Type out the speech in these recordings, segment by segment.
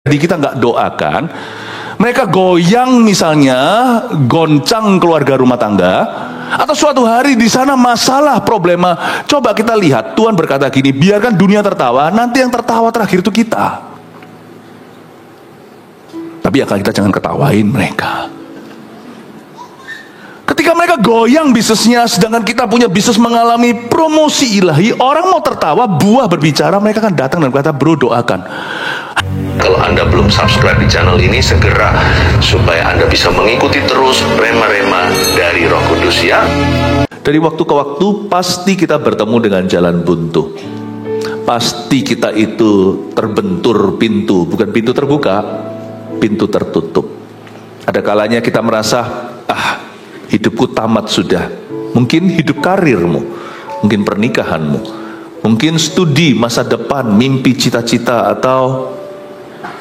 Jadi kita nggak doakan, mereka goyang misalnya, goncang keluarga rumah tangga, atau suatu hari di sana masalah, problema. Coba kita lihat, Tuhan berkata gini, biarkan dunia tertawa, nanti yang tertawa terakhir itu kita. Tapi akal kita jangan ketawain mereka. Ketika mereka goyang bisnisnya, sedangkan kita punya bisnis mengalami promosi ilahi, orang mau tertawa, buah berbicara, mereka akan datang dan berkata, bro doakan. Kalau Anda belum subscribe di channel ini, segera supaya Anda bisa mengikuti terus rema-rema dari Roh Kudus ya. Dari waktu ke waktu pasti kita bertemu dengan jalan buntu. Pasti kita itu terbentur pintu, bukan pintu terbuka, pintu tertutup. Ada kalanya kita merasa, hidupku tamat sudah. Mungkin hidup karirmu, mungkin pernikahanmu, mungkin studi masa depan, mimpi, cita-cita, atau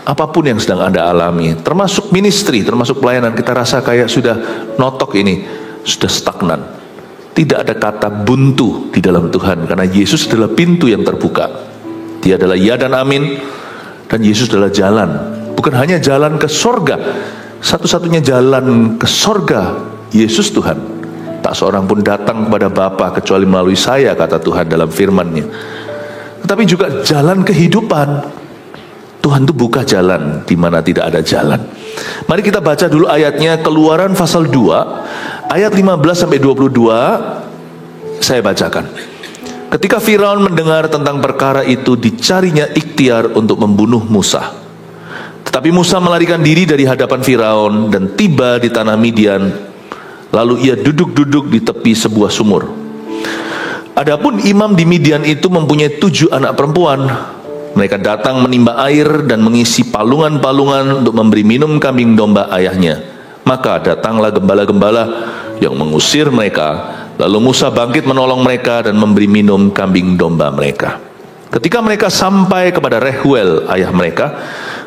apapun yang sedang Anda alami, termasuk ministry, termasuk pelayanan, kita rasa kayak sudah notok ini, sudah stagnan. Tidak ada kata buntu di dalam Tuhan, karena Yesus adalah pintu yang terbuka. Dia adalah ya dan amin, dan Yesus adalah jalan. Bukan hanya jalan ke sorga, satu-satunya jalan ke sorga, Yesus Tuhan. Tak seorang pun datang kepada Bapa kecuali melalui saya, kata Tuhan dalam firman-Nya. Tetapi juga jalan kehidupan. Tuhan itu buka jalan di mana tidak ada jalan. Mari kita baca dulu ayatnya, Keluaran pasal 2 ayat 15-22. Saya bacakan. Ketika Firaun mendengar tentang perkara itu, dicarinya ikhtiar untuk membunuh Musa. Tetapi Musa melarikan diri dari hadapan Firaun dan tiba di tanah Midian. Lalu ia duduk-duduk di tepi sebuah sumur. Adapun imam di Midian itu mempunyai 7 anak perempuan. Mereka datang menimba air dan mengisi palungan-palungan untuk memberi minum kambing domba ayahnya. Maka datanglah gembala-gembala yang mengusir mereka. Lalu Musa bangkit menolong mereka dan memberi minum kambing domba mereka. Ketika mereka sampai kepada Rehuel ayah mereka,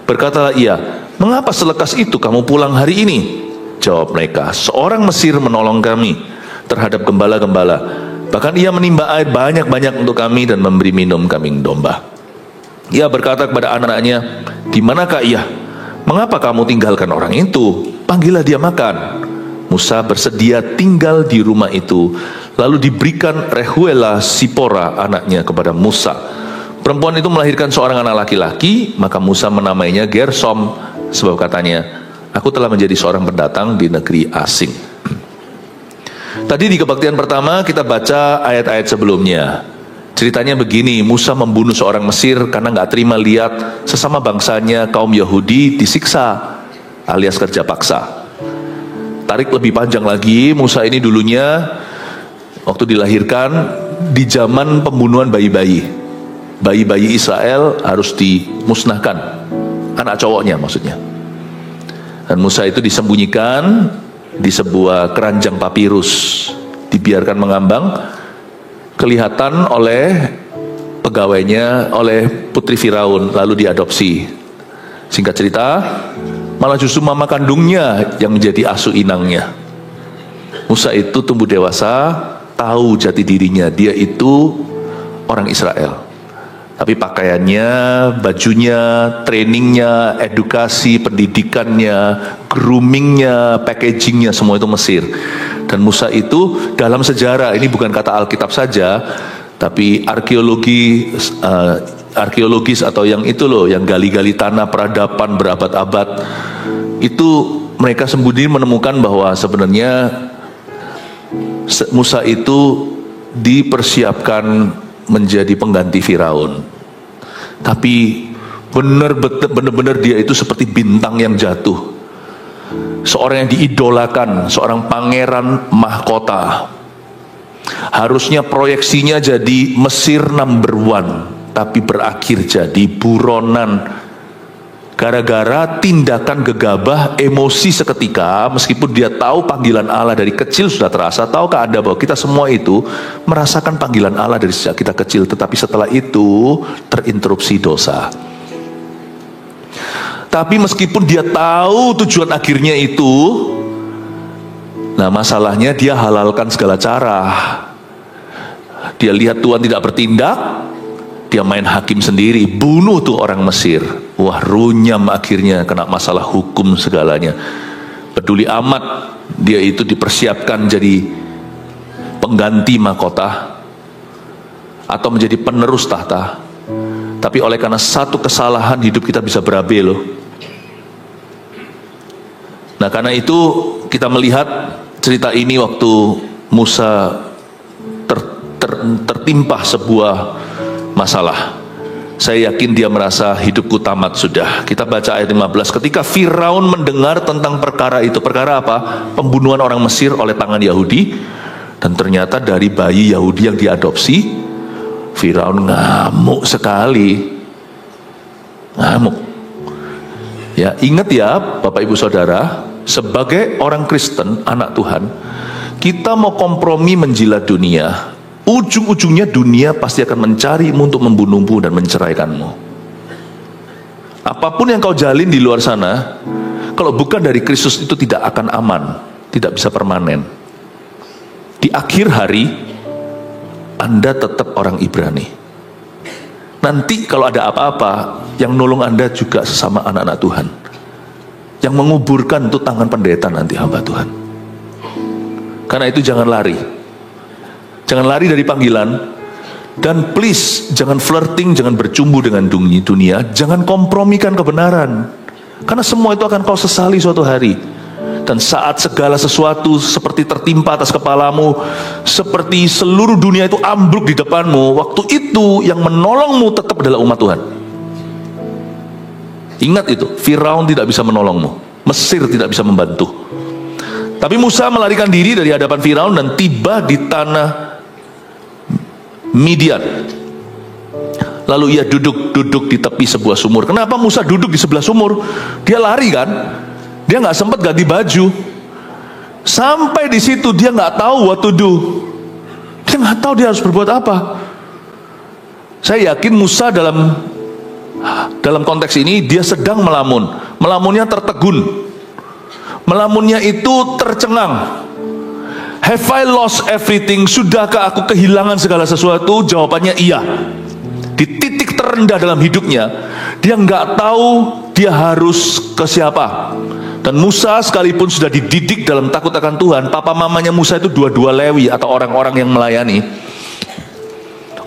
berkatalah ia, "Mengapa selekas itu kamu pulang hari ini?" Jawab mereka, "Seorang Mesir menolong kami terhadap gembala-gembala. Bahkan ia menimba air banyak-banyak untuk kami dan memberi minum kambing domba." Ia berkata kepada anak-anaknya, "Di manakah ia? Mengapa kamu tinggalkan orang itu? Panggillah dia makan." Musa bersedia tinggal di rumah itu. Lalu diberikan Rehuela Sipora anaknya kepada Musa. Perempuan itu melahirkan seorang anak laki-laki, maka Musa menamainya Gersom, sebab katanya, "Aku telah menjadi seorang pendatang di negeri asing." Tadi di kebaktian pertama kita baca ayat-ayat sebelumnya. Ceritanya begini, Musa membunuh seorang Mesir karena nggak terima lihat sesama bangsanya kaum Yahudi disiksa alias kerja paksa. Tarik lebih panjang lagi, Musa ini dulunya waktu dilahirkan di zaman pembunuhan bayi-bayi. Bayi-bayi Israel harus dimusnahkan, anak cowoknya maksudnya. Dan Musa itu disembunyikan di sebuah keranjang papirus, dibiarkan mengambang, kelihatan oleh pegawainya, oleh putri Firaun, lalu diadopsi. Singkat cerita, malah justru mama kandungnya yang menjadi asuh inangnya. Musa itu tumbuh dewasa, tahu jati dirinya, dia itu orang Israel. Tapi pakaiannya, bajunya, trainingnya, edukasi, pendidikannya, groomingnya, packagingnya, semua itu Mesir. Dan Musa itu dalam sejarah, ini bukan kata Alkitab saja, tapi arkeologis atau yang itu loh, yang gali-gali tanah peradaban berabad-abad, itu mereka sembunyi menemukan bahwa sebenarnya Musa itu dipersiapkan menjadi pengganti Firaun. Tapi benar-benar dia itu seperti bintang yang jatuh. Seorang yang diidolakan, seorang pangeran mahkota. Harusnya proyeksinya jadi Mesir number 1, tapi berakhir jadi buronan. Gara-gara tindakan gegabah, emosi seketika, meskipun dia tahu panggilan Allah dari kecil sudah terasa. Tahukah Anda bahwa kita semua itu merasakan panggilan Allah dari sejak kita kecil, tetapi setelah itu terinterupsi dosa. Tapi meskipun dia tahu tujuan akhirnya itu, nah masalahnya dia halalkan segala cara. Dia lihat Tuhan tidak bertindak, Dia main hakim sendiri, bunuh tuh orang Mesir. Wah, runyam akhirnya, kena masalah hukum segalanya. Peduli amat, dia itu dipersiapkan jadi pengganti mahkota atau menjadi penerus tahta. Tapi oleh karena satu kesalahan, hidup kita bisa berabe loh. Nah, karena itu kita melihat cerita ini waktu Musa tertimpa sebuah masalah. Saya yakin dia merasa hidupku tamat sudah. Kita baca ayat 15. Ketika Firaun mendengar tentang perkara itu. Perkara apa? Pembunuhan orang Mesir oleh tangan Yahudi. Dan ternyata dari bayi Yahudi yang diadopsi. Firaun ngamuk sekali. Ngamuk. Ya, ingat ya Bapak Ibu Saudara, sebagai orang Kristen, anak Tuhan, kita mau kompromi menjilat dunia, ujung-ujungnya dunia pasti akan mencarimu untuk membunuhmu dan menceraikanmu. Apapun yang kau jalin di luar sana, kalau bukan dari Kristus itu tidak akan aman, tidak bisa permanen. Di akhir hari, Anda tetap orang Ibrani. Nanti kalau ada apa-apa, yang nolong Anda juga sesama anak-anak Tuhan. Yang menguburkan itu tangan pendeta nanti, hamba Tuhan. Karena itu jangan lari. Jangan lari dari panggilan. Dan please, jangan flirting, jangan bercumbu dengan dunia. Jangan kompromikan kebenaran. Karena semua itu akan kau sesali suatu hari. Dan saat segala sesuatu seperti tertimpa atas kepalamu, seperti seluruh dunia itu ambruk di depanmu, waktu itu yang menolongmu tetap adalah umat Tuhan. Ingat itu, Firaun tidak bisa menolongmu, Mesir tidak bisa membantu. Tapi Musa melarikan diri dari hadapan Firaun dan tiba di tanah Midian. Lalu ia duduk di tepi sebuah sumur. Kenapa Musa duduk di sebelah sumur? Dia lari kan? Dia nggak sempat ganti baju. Sampai di situ dia nggak tahu what to do. Dia nggak tahu dia harus berbuat apa. Saya yakin Musa dalam konteks ini dia sedang melamun. Melamunnya tertegun. Melamunnya itu tercengang. Have I lost everything? Sudahkah aku kehilangan segala sesuatu? Jawabannya iya. Di titik terendah dalam hidupnya, dia nggak tahu dia harus ke siapa. Dan Musa sekalipun sudah dididik dalam takut akan Tuhan, papa mamanya Musa itu dua-dua Lewi atau orang-orang yang melayani,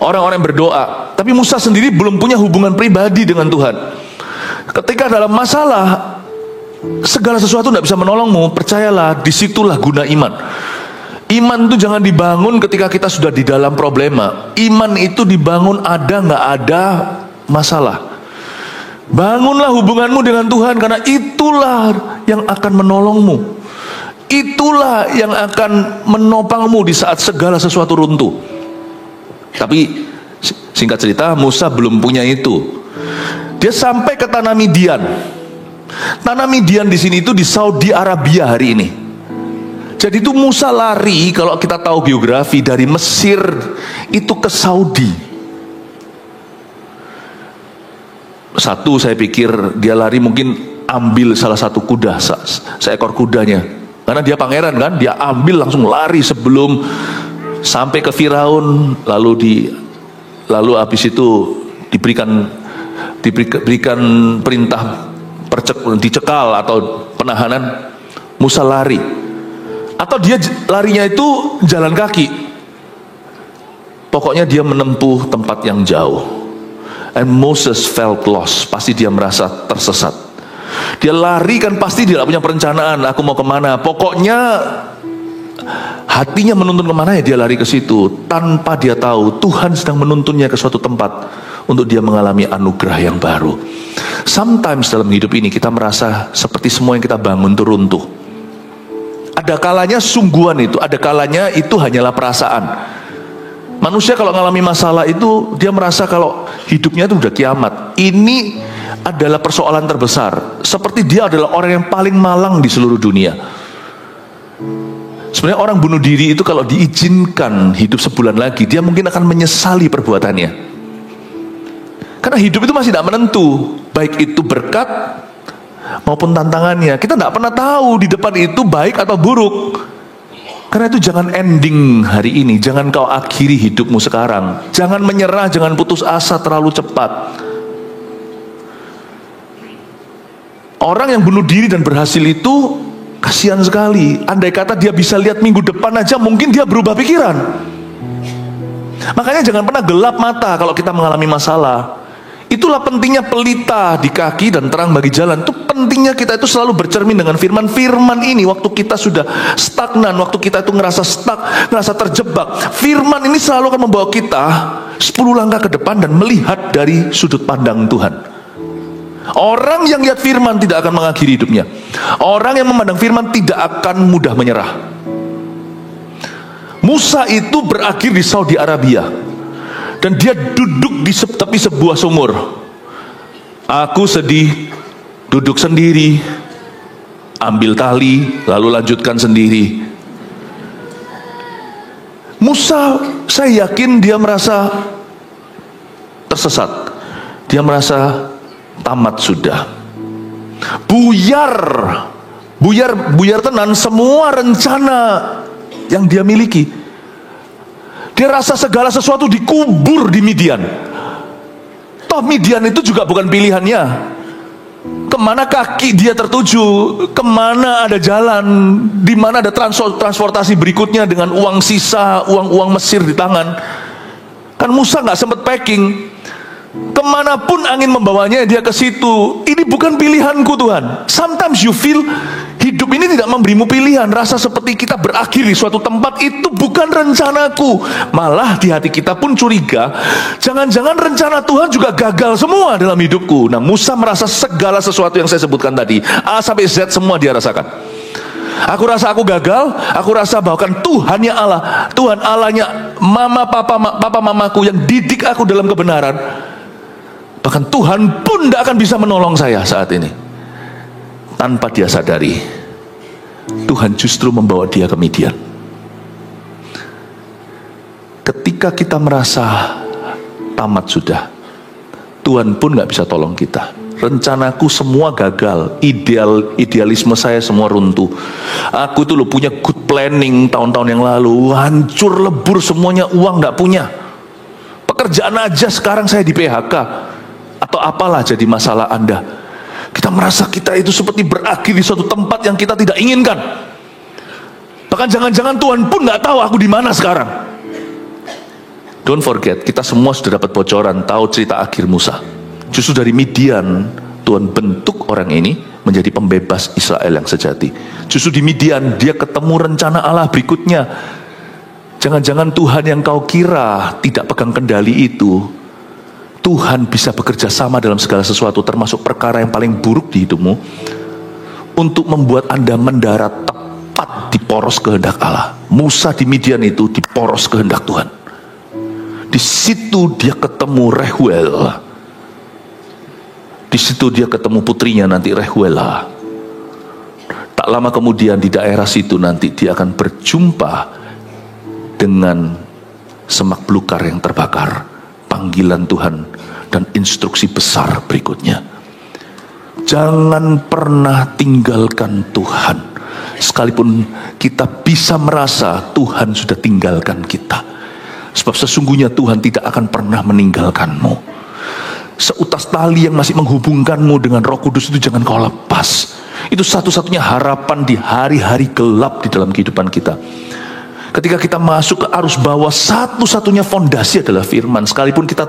orang-orang yang berdoa. Tapi Musa sendiri belum punya hubungan pribadi dengan Tuhan. Ketika dalam masalah, segala sesuatu tidak bisa menolongmu, percayalah, disitulah guna iman. Iman itu jangan dibangun ketika kita sudah di dalam problema. Iman itu dibangun ada nggak ada masalah. Bangunlah hubunganmu dengan Tuhan, karena itulah yang akan menolongmu. Itulah yang akan menopangmu di saat segala sesuatu runtuh. Tapi singkat cerita, Musa belum punya itu. Dia sampai ke tanah Midian. Tanah Midian di sini itu di Saudi Arabia hari ini. Jadi itu Musa lari, kalau kita tahu biografi, dari Mesir itu ke Saudi. Satu, saya pikir dia lari mungkin ambil salah satu kuda, seekor kudanya. Karena dia pangeran kan, dia ambil langsung lari sebelum sampai ke Firaun, lalu habis itu diberikan perintah dicekal atau penahanan. Musa lari. Atau dia larinya itu jalan kaki. Pokoknya dia menempuh tempat yang jauh. And Moses felt lost. Pasti dia merasa tersesat. Dia lari kan pasti dia tidak punya perencanaan. Aku mau kemana? Pokoknya hatinya menuntun kemana, ya dia lari ke situ. Tanpa dia tahu Tuhan sedang menuntunnya ke suatu tempat untuk dia mengalami anugerah yang baru. Sometimes dalam hidup ini kita merasa seperti semua yang kita bangun itu runtuh. Ada kalanya sungguhan itu, ada kalanya itu hanyalah perasaan. Manusia kalau mengalami masalah itu, dia merasa kalau hidupnya itu udah kiamat. Ini adalah persoalan terbesar. Seperti dia adalah orang yang paling malang di seluruh dunia. Sebenarnya orang bunuh diri itu kalau diizinkan hidup sebulan lagi, dia mungkin akan menyesali perbuatannya. Karena hidup itu masih tidak menentu, baik itu berkat maupun tantangannya. Kita tidak pernah tahu di depan itu baik atau buruk. Karena itu jangan ending hari ini, jangan kau akhiri hidupmu sekarang. Jangan menyerah, jangan putus asa terlalu cepat. Orang yang bunuh diri dan berhasil itu kasihan sekali. Andai kata dia bisa lihat minggu depan aja, mungkin dia berubah pikiran. Makanya jangan pernah gelap mata kalau kita mengalami masalah. Itulah pentingnya pelita di kaki dan terang bagi jalan. Itu pentingnya kita itu selalu bercermin dengan firman. Firman ini waktu kita sudah stagnan, waktu kita itu ngerasa stuck, ngerasa terjebak, firman ini selalu akan membawa kita 10 langkah ke depan dan melihat dari sudut pandang Tuhan. Orang yang lihat firman tidak akan mengakhiri hidupnya. Orang yang memandang firman tidak akan mudah menyerah. Musa itu berakhir di Saudi Arabia. Dan dia duduk di tepi sebuah sumur. Aku sedih, duduk sendiri, ambil tali, lalu lanjutkan sendiri. Musa, saya yakin dia merasa tersesat. Dia merasa tamat sudah. Buyar tenan semua rencana yang dia miliki. Dia rasa segala sesuatu dikubur di Midian. Toh Midian itu juga bukan pilihannya. Kemana kaki dia tertuju, kemana ada jalan, di mana ada transportasi berikutnya dengan uang sisa, uang Mesir di tangan. Kan Musa nggak sempat packing. Kemanapun angin membawanya dia ke situ. Ini bukan pilihanku Tuhan. Sometimes you feel hidup ini tidak memberimu pilihan. Rasa seperti kita berakhir di suatu tempat, itu bukan rencanaku. Malah di hati kita pun curiga, jangan-jangan rencana Tuhan juga gagal semua dalam hidupku. Nah, Musa merasa segala sesuatu yang saya sebutkan tadi, A sampai Z semua dia rasakan. Aku rasa aku gagal. Aku rasa bahkan Tuhannya Allah, Tuhan Allahnya papa mamaku yang didik aku dalam kebenaran, bahkan Tuhan pun tidak akan bisa menolong saya saat ini. Tanpa dia sadari, Tuhan justru membawa dia ke Midian. Ketika kita merasa tamat sudah, Tuhan pun gak bisa tolong kita. Rencanaku semua gagal, idealisme saya semua runtuh. Aku tuh punya good planning tahun-tahun yang lalu, hancur lebur semuanya, uang gak punya. Pekerjaan aja sekarang saya di PHK. Atau apalah jadi masalah Anda. Kita merasa kita itu seperti berakhir di suatu tempat yang kita tidak inginkan. Bahkan jangan-jangan Tuhan pun nggak tahu aku di mana sekarang. Don't forget, kita semua sudah dapat bocoran, tahu cerita akhir Musa. Justru dari Midian Tuhan bentuk orang ini menjadi pembebas Israel yang sejati. Justru di Midian dia ketemu rencana Allah berikutnya. Jangan-jangan Tuhan yang kau kira tidak pegang kendali itu, Tuhan bisa bekerja sama dalam segala sesuatu, termasuk perkara yang paling buruk di hidupmu, untuk membuat Anda mendarat tepat di poros kehendak Allah. Musa di Midian itu di poros kehendak Tuhan. Di situ dia ketemu Rehuel. Di situ dia ketemu putrinya nanti Rehuela. Tak lama kemudian di daerah situ nanti dia akan berjumpa dengan semak belukar yang terbakar. Panggilan Tuhan dan instruksi besar berikutnya. Jangan pernah tinggalkan Tuhan. Sekalipun kita bisa merasa Tuhan sudah tinggalkan kita. Sebab sesungguhnya Tuhan tidak akan pernah meninggalkanmu. Seutas tali yang masih menghubungkanmu dengan Roh Kudus itu jangan kau lepas. Itu satu-satunya harapan di hari-hari gelap di dalam kehidupan kita. Ketika kita masuk ke arus bawah, satu-satunya fondasi adalah firman. Sekalipun kita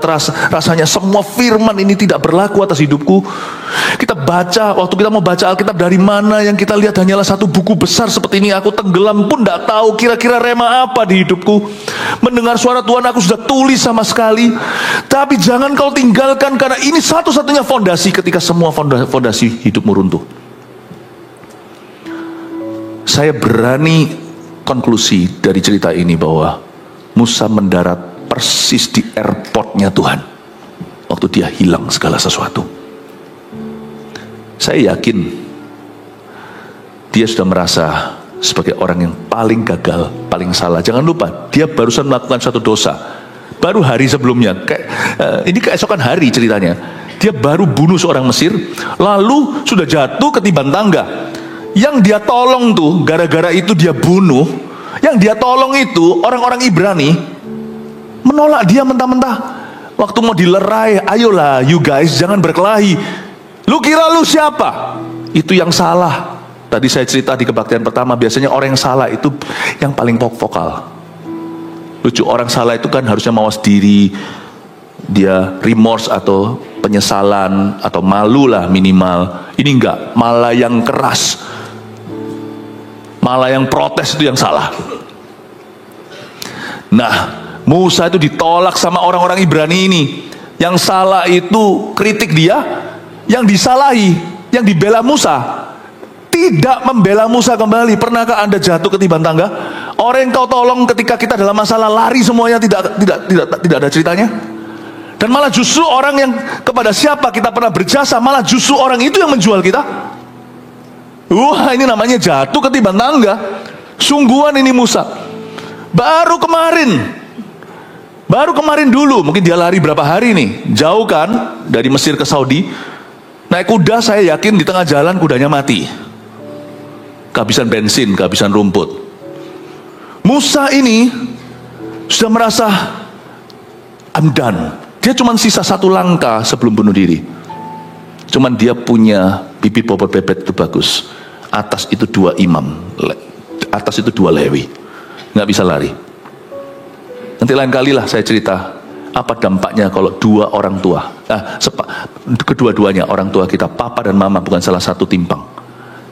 rasanya semua firman ini tidak berlaku atas hidupku. Kita baca, waktu kita mau baca Alkitab dari mana, yang kita lihat hanyalah satu buku besar seperti ini. Aku tenggelam pun tidak tahu kira-kira rema apa di hidupku. Mendengar suara Tuhan aku sudah tulis sama sekali. Tapi jangan kau tinggalkan, karena ini satu-satunya fondasi ketika semua fondasi hidupmu runtuh. Saya berani konklusi dari cerita ini bahwa Musa mendarat persis di airportnya Tuhan waktu dia hilang segala sesuatu. Saya yakin dia sudah merasa sebagai orang yang paling gagal, paling salah. Jangan lupa, dia barusan melakukan satu dosa. Baru hari sebelumnya, ini keesokan hari ceritanya, dia baru bunuh seorang Mesir, lalu sudah jatuh ketiban tangga. Yang dia tolong tuh, gara-gara itu dia bunuh, Yang dia tolong itu orang-orang Ibrani menolak dia mentah-mentah. Waktu mau dilerai, ayolah you guys jangan berkelahi. Lu kira lu siapa? Itu yang salah. Tadi saya cerita di kebaktian pertama, biasanya orang yang salah itu yang paling vokal. Lucu, orang salah itu kan harusnya mawas diri, dia remorse atau penyesalan atau malu lah minimal. Ini enggak, malah yang keras, malah yang protes itu yang salah. Nah, Musa itu ditolak sama orang-orang Ibrani ini. Yang salah itu kritik dia, yang disalahi, yang dibela Musa tidak membela Musa kembali. Pernahkah Anda jatuh ketiban tangga? Orang yang kau tolong ketika kita dalam masalah lari semuanya, tidak ada ceritanya. Dan malah justru orang yang kepada siapa kita pernah berjasa, malah justru orang itu yang menjual kita. Wah, ini namanya jatuh ketiban tangga. Sungguhan ini Musa. Baru kemarin dulu, mungkin dia lari berapa hari nih, jauh kan dari Mesir ke Saudi. Naik kuda, saya yakin di tengah jalan kudanya mati, kehabisan bensin, kehabisan rumput. Musa ini sudah merasa I'm done. Dia cuma sisa satu langkah sebelum bunuh diri. Cuman dia punya bibit bobot bebek itu bagus. Atas itu 2 imam, atas itu 2 Lewi, nggak bisa lari. Nanti lain kali lah saya cerita apa dampaknya kalau 2 orang tua, kedua-duanya orang tua kita, papa dan mama bukan salah satu timpang,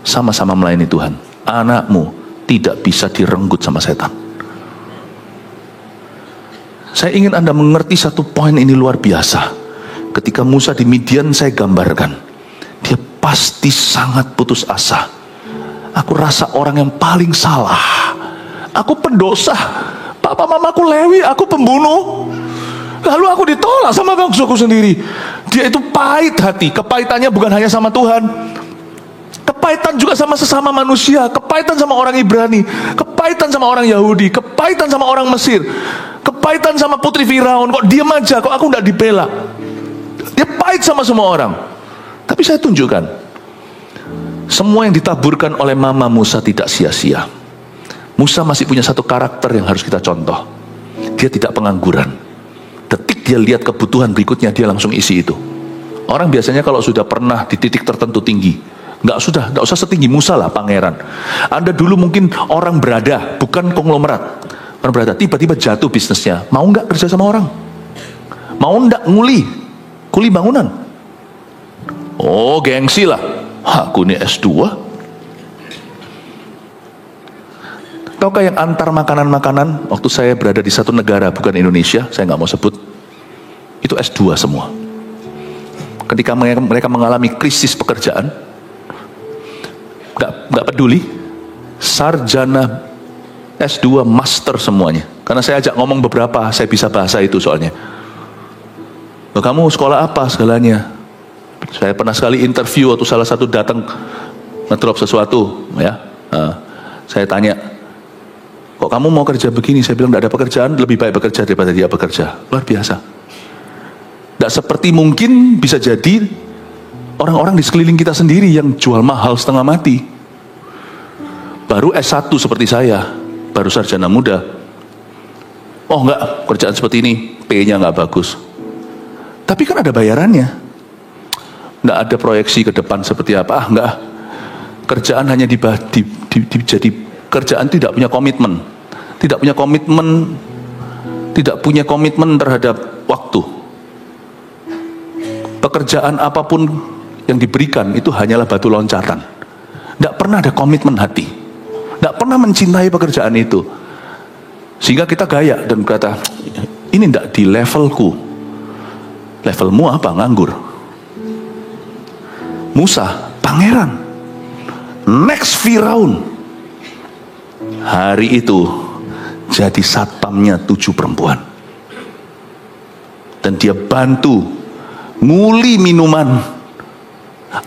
sama-sama melayani Tuhan. Anakmu tidak bisa direnggut sama setan. Saya ingin Anda mengerti satu poin ini luar biasa. Ketika Musa di Midian saya gambarkan, dia pasti sangat putus asa. Aku rasa orang yang paling salah. Aku pendosa. Papa mamaku Lewi, aku pembunuh. Lalu aku ditolak sama bangsaku sendiri. Dia itu pahit hati. Kepahitannya bukan hanya sama Tuhan, kepahitan juga sama sesama manusia. Kepahitan sama orang Ibrani, kepahitan sama orang Yahudi, kepahitan sama orang Mesir, kepahitan sama putri Firaun. Kok diam aja, kok aku tidak dibela. Dia pahit sama semua orang. Tapi saya tunjukkan, semua yang ditaburkan oleh mama Musa tidak sia-sia. Musa masih punya satu karakter yang harus kita contoh. Dia tidak pengangguran. Detik dia lihat kebutuhan berikutnya, dia langsung isi itu. Orang biasanya kalau sudah pernah di titik tertentu tinggi, nggak usah setinggi Musa lah, pangeran. Anda dulu mungkin orang berada, bukan konglomerat. Orang berada, tiba-tiba jatuh bisnisnya. Mau nggak kerja sama orang? Mau nggak kuli bangunan? Oh, gengsi lah. Aku ini S2. Taukah yang antar makanan-makanan, waktu saya berada di satu negara, bukan Indonesia, saya nggak mau sebut, itu S2 semua. Ketika mereka mengalami krisis pekerjaan, nggak peduli, sarjana S2 master semuanya. Karena saya ajak ngomong beberapa, saya bisa bahasa itu soalnya. Kamu sekolah apa segalanya? Saya pernah sekali interview waktu salah satu datang ngedrop sesuatu, ya. Saya tanya, kok kamu mau kerja begini? Saya bilang tidak ada pekerjaan, lebih baik bekerja daripada dia bekerja. Luar biasa. Tidak seperti mungkin bisa jadi orang-orang di sekeliling kita sendiri yang jual mahal setengah mati. Baru S1 seperti saya, baru sarjana muda. Oh enggak, kerjaan seperti ini, P-nya enggak bagus. Tapi kan ada bayarannya. Enggak ada proyeksi ke depan seperti apa. Enggak. Kerjaan hanya jadi kerjaan tidak punya komitmen. Tidak punya komitmen terhadap waktu. Pekerjaan apapun yang diberikan itu hanyalah batu loncatan. Tidak pernah ada komitmen hati. Tidak pernah mencintai pekerjaan itu. Sehingga kita gaya dan berkata, ini tidak di levelku. Levelmu apa? Nganggur. Musa, pangeran, next Firaun. Hari itu jadi satpamnya 7 perempuan. Dan dia bantu nguli minuman,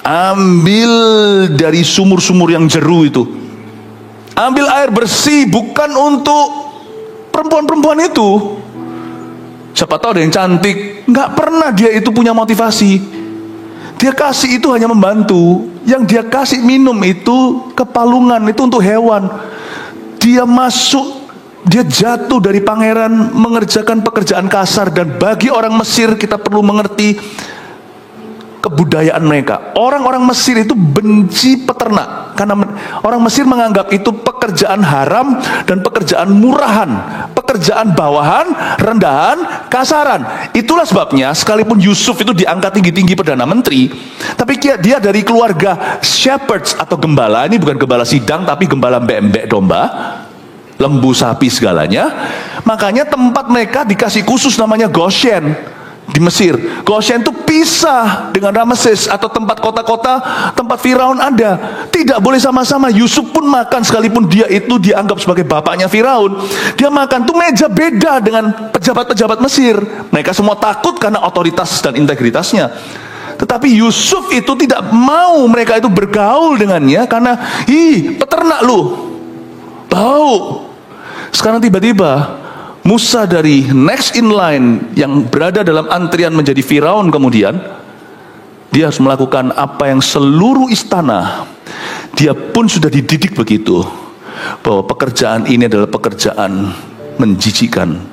ambil dari sumur-sumur yang jeru itu, ambil air bersih, bukan untuk perempuan-perempuan itu. Siapa tahu ada yang cantik. Nggak pernah dia itu punya motivasi. Dia kasih itu hanya membantu. Yang dia kasih minum itu kepalungan, itu untuk hewan. dia masuk, dia jatuh dari pangeran, mengerjakan pekerjaan kasar. Dan bagi orang Mesir, kita perlu mengerti kebudayaan mereka. Orang-orang Mesir itu benci peternak, karena orang Mesir menganggap itu pekerjaan haram dan pekerjaan murahan, pekerjaan bawahan, rendahan, kasaran. Itulah sebabnya sekalipun Yusuf itu diangkat tinggi-tinggi Perdana Menteri, tapi dia dari keluarga shepherds atau gembala. Ini bukan gembala sidang, tapi gembala mbek-mbek domba, lembu, sapi, segalanya. Makanya tempat mereka dikasih khusus namanya Goshen di Mesir. Goshen itu pisah dengan Rameses atau tempat kota-kota tempat Firaun ada. Tidak boleh sama-sama. Yusuf pun makan, sekalipun dia itu dianggap sebagai bapaknya Firaun, dia makan tuh meja beda dengan pejabat-pejabat Mesir. Mereka semua takut karena otoritas dan integritasnya. Tetapi Yusuf itu tidak mau mereka itu bergaul dengannya, karena peternak lu, bau. Sekarang tiba-tiba Musa dari next in line yang berada dalam antrian menjadi Firaun, kemudian dia harus melakukan apa yang seluruh istana, dia pun sudah dididik begitu, bahwa pekerjaan ini adalah pekerjaan menjijikan.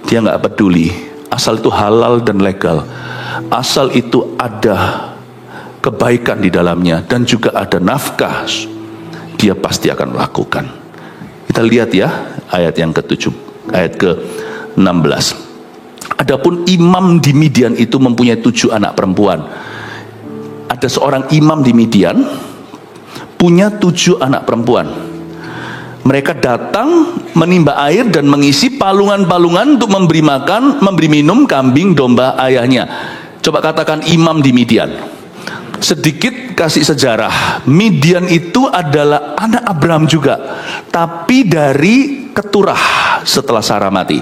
Dia nggak peduli, asal itu halal dan legal, asal itu ada kebaikan di dalamnya dan juga ada nafkah, dia pasti akan melakukan. Kita lihat ya ayat yang ke-7. Ayat ke-16. Adapun imam di Midian itu mempunyai 7 anak perempuan. Ada seorang imam di Midian punya 7 anak perempuan. Mereka datang menimba air dan mengisi palungan-palungan untuk memberi makan, memberi minum kambing domba ayahnya. Coba katakan imam di Midian. Sedikit kasih sejarah. Midian itu adalah anak Abraham juga, tapi dari keturah setelah Sarah mati.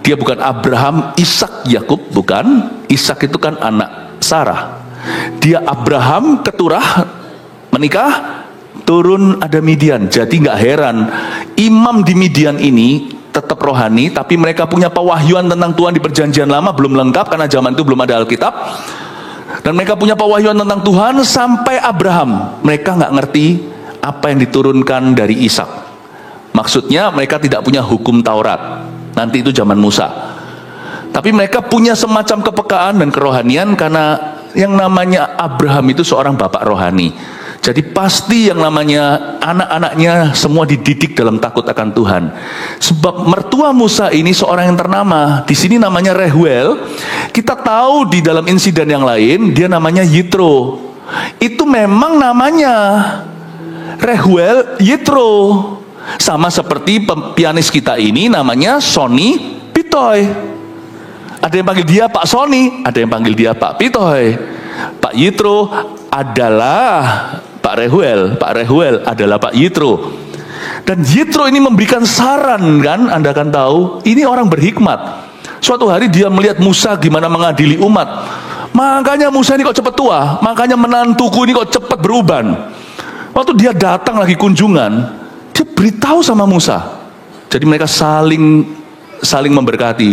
Dia bukan Abraham, Ishak, Yakub, bukan. Ishak itu kan anak Sarah. Dia Abraham, keturah, menikah, turun ada Midian. Jadi nggak heran imam di Midian ini tetap rohani, tapi mereka punya pewahyuan tentang Tuhan di Perjanjian Lama belum lengkap karena zaman itu belum ada Alkitab. Dan mereka punya pewahyuan tentang Tuhan sampai Abraham. Mereka nggak ngerti apa yang diturunkan dari Ishak. Maksudnya mereka tidak punya hukum Taurat. Nanti itu zaman Musa. Tapi mereka punya semacam kepekaan dan kerohanian, karena yang namanya Abraham itu seorang bapak rohani. Jadi pasti yang namanya anak-anaknya semua dididik dalam takut akan Tuhan. Sebab mertua Musa ini seorang yang ternama. Di sini namanya Rehuel. Kita tahu di dalam insiden yang lain dia namanya Yitro. Itu memang namanya Rehuel Yitro. Sama seperti pianis kita ini namanya Sony Pitoy. Ada yang panggil dia Pak Sony, ada yang panggil dia Pak Pitoy. Pak Yitro adalah Pak Rehuel, Pak Rehuel adalah Pak Yitro. Dan Yitro ini memberikan saran, kan, Anda kan tahu, ini orang berhikmat. Suatu hari dia melihat Musa gimana mengadili umat. Makanya Musa ini kok cepat tua, makanya menantuku ini kok cepat beruban. Waktu dia datang lagi kunjungan, dia beritahu sama Musa. Jadi mereka saling memberkati.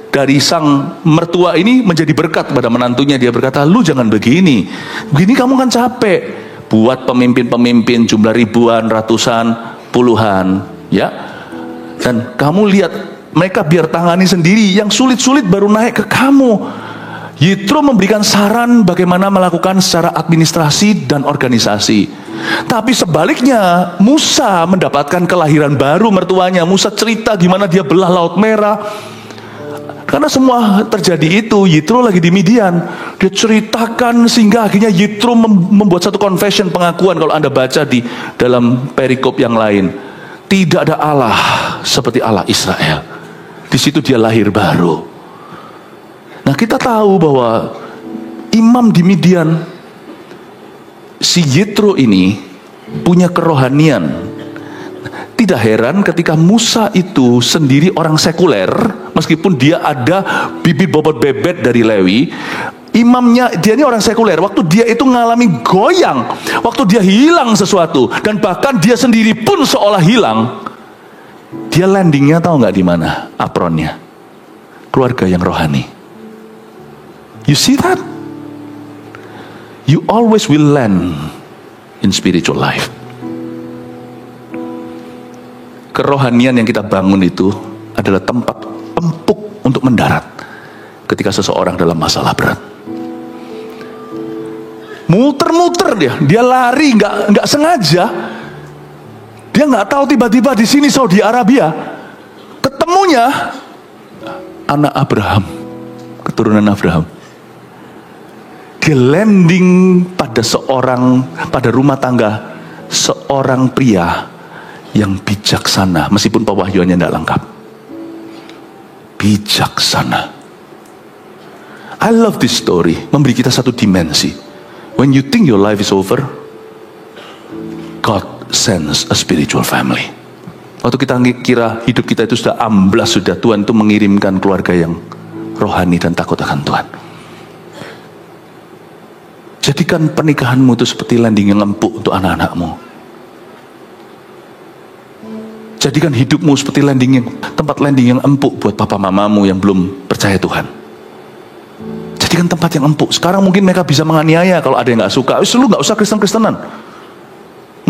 Dari sang mertua ini menjadi berkat kepada menantunya. Dia berkata, lu jangan begini, begini kamu kan capek. Buat pemimpin-pemimpin jumlah ribuan, ratusan, puluhan, ya. Dan kamu lihat mereka biar tangani sendiri, yang sulit-sulit baru naik ke kamu. Yitro memberikan saran bagaimana melakukan secara administrasi dan organisasi. Tapi sebaliknya Musa mendapatkan kelahiran baru mertuanya. Musa cerita gimana dia belah Laut Merah. Karena semua terjadi itu, Yitro lagi di Midian. Dia ceritakan sehingga akhirnya Yitro membuat satu confession, pengakuan. Kalau Anda baca di dalam perikop yang lain, tidak ada Allah seperti Allah Israel. Di situ dia lahir baru. Nah, kita tahu bahwa imam di Midian, si Yitro ini punya kerohanian. Tidak heran ketika Musa itu sendiri orang sekuler, meskipun dia ada bibit bobot bebet dari Lewi, imamnya dia ini orang sekuler. Waktu dia itu ngalami goyang, waktu dia hilang sesuatu, dan bahkan dia sendiri pun seolah hilang, dia landingnya tahu nggak di mana? Apronnya, keluarga yang rohani. You see that? You always will land in spiritual life. kerohanian yang kita bangun itu adalah tempat empuk untuk mendarat ketika seseorang dalam masalah berat. Muter-muter dia lari nggak sengaja. Dia nggak tahu tiba-tiba di sini Saudi Arabia ketemunya anak Abraham, keturunan Abraham. Dia landing pada rumah tangga seorang pria yang bijaksana, meskipun pewahyuannya tidak lengkap. Bijaksana. I love this story, memberi kita satu dimensi. When you think your life is over, God sends a spiritual family. Waktu kita kira hidup kita itu sudah amblas, sudah, Tuhan itu mengirimkan keluarga yang rohani dan takut akan Tuhan. Jadikan pernikahanmu itu seperti landing yang empuk untuk anak-anakmu. Jadikan hidupmu seperti tempat landing yang empuk buat papa mamamu yang belum percaya Tuhan. Jadikan tempat yang empuk. Sekarang mungkin mereka bisa menganiaya kalau ada yang gak suka. Lu gak usah Kristen-Kristenan.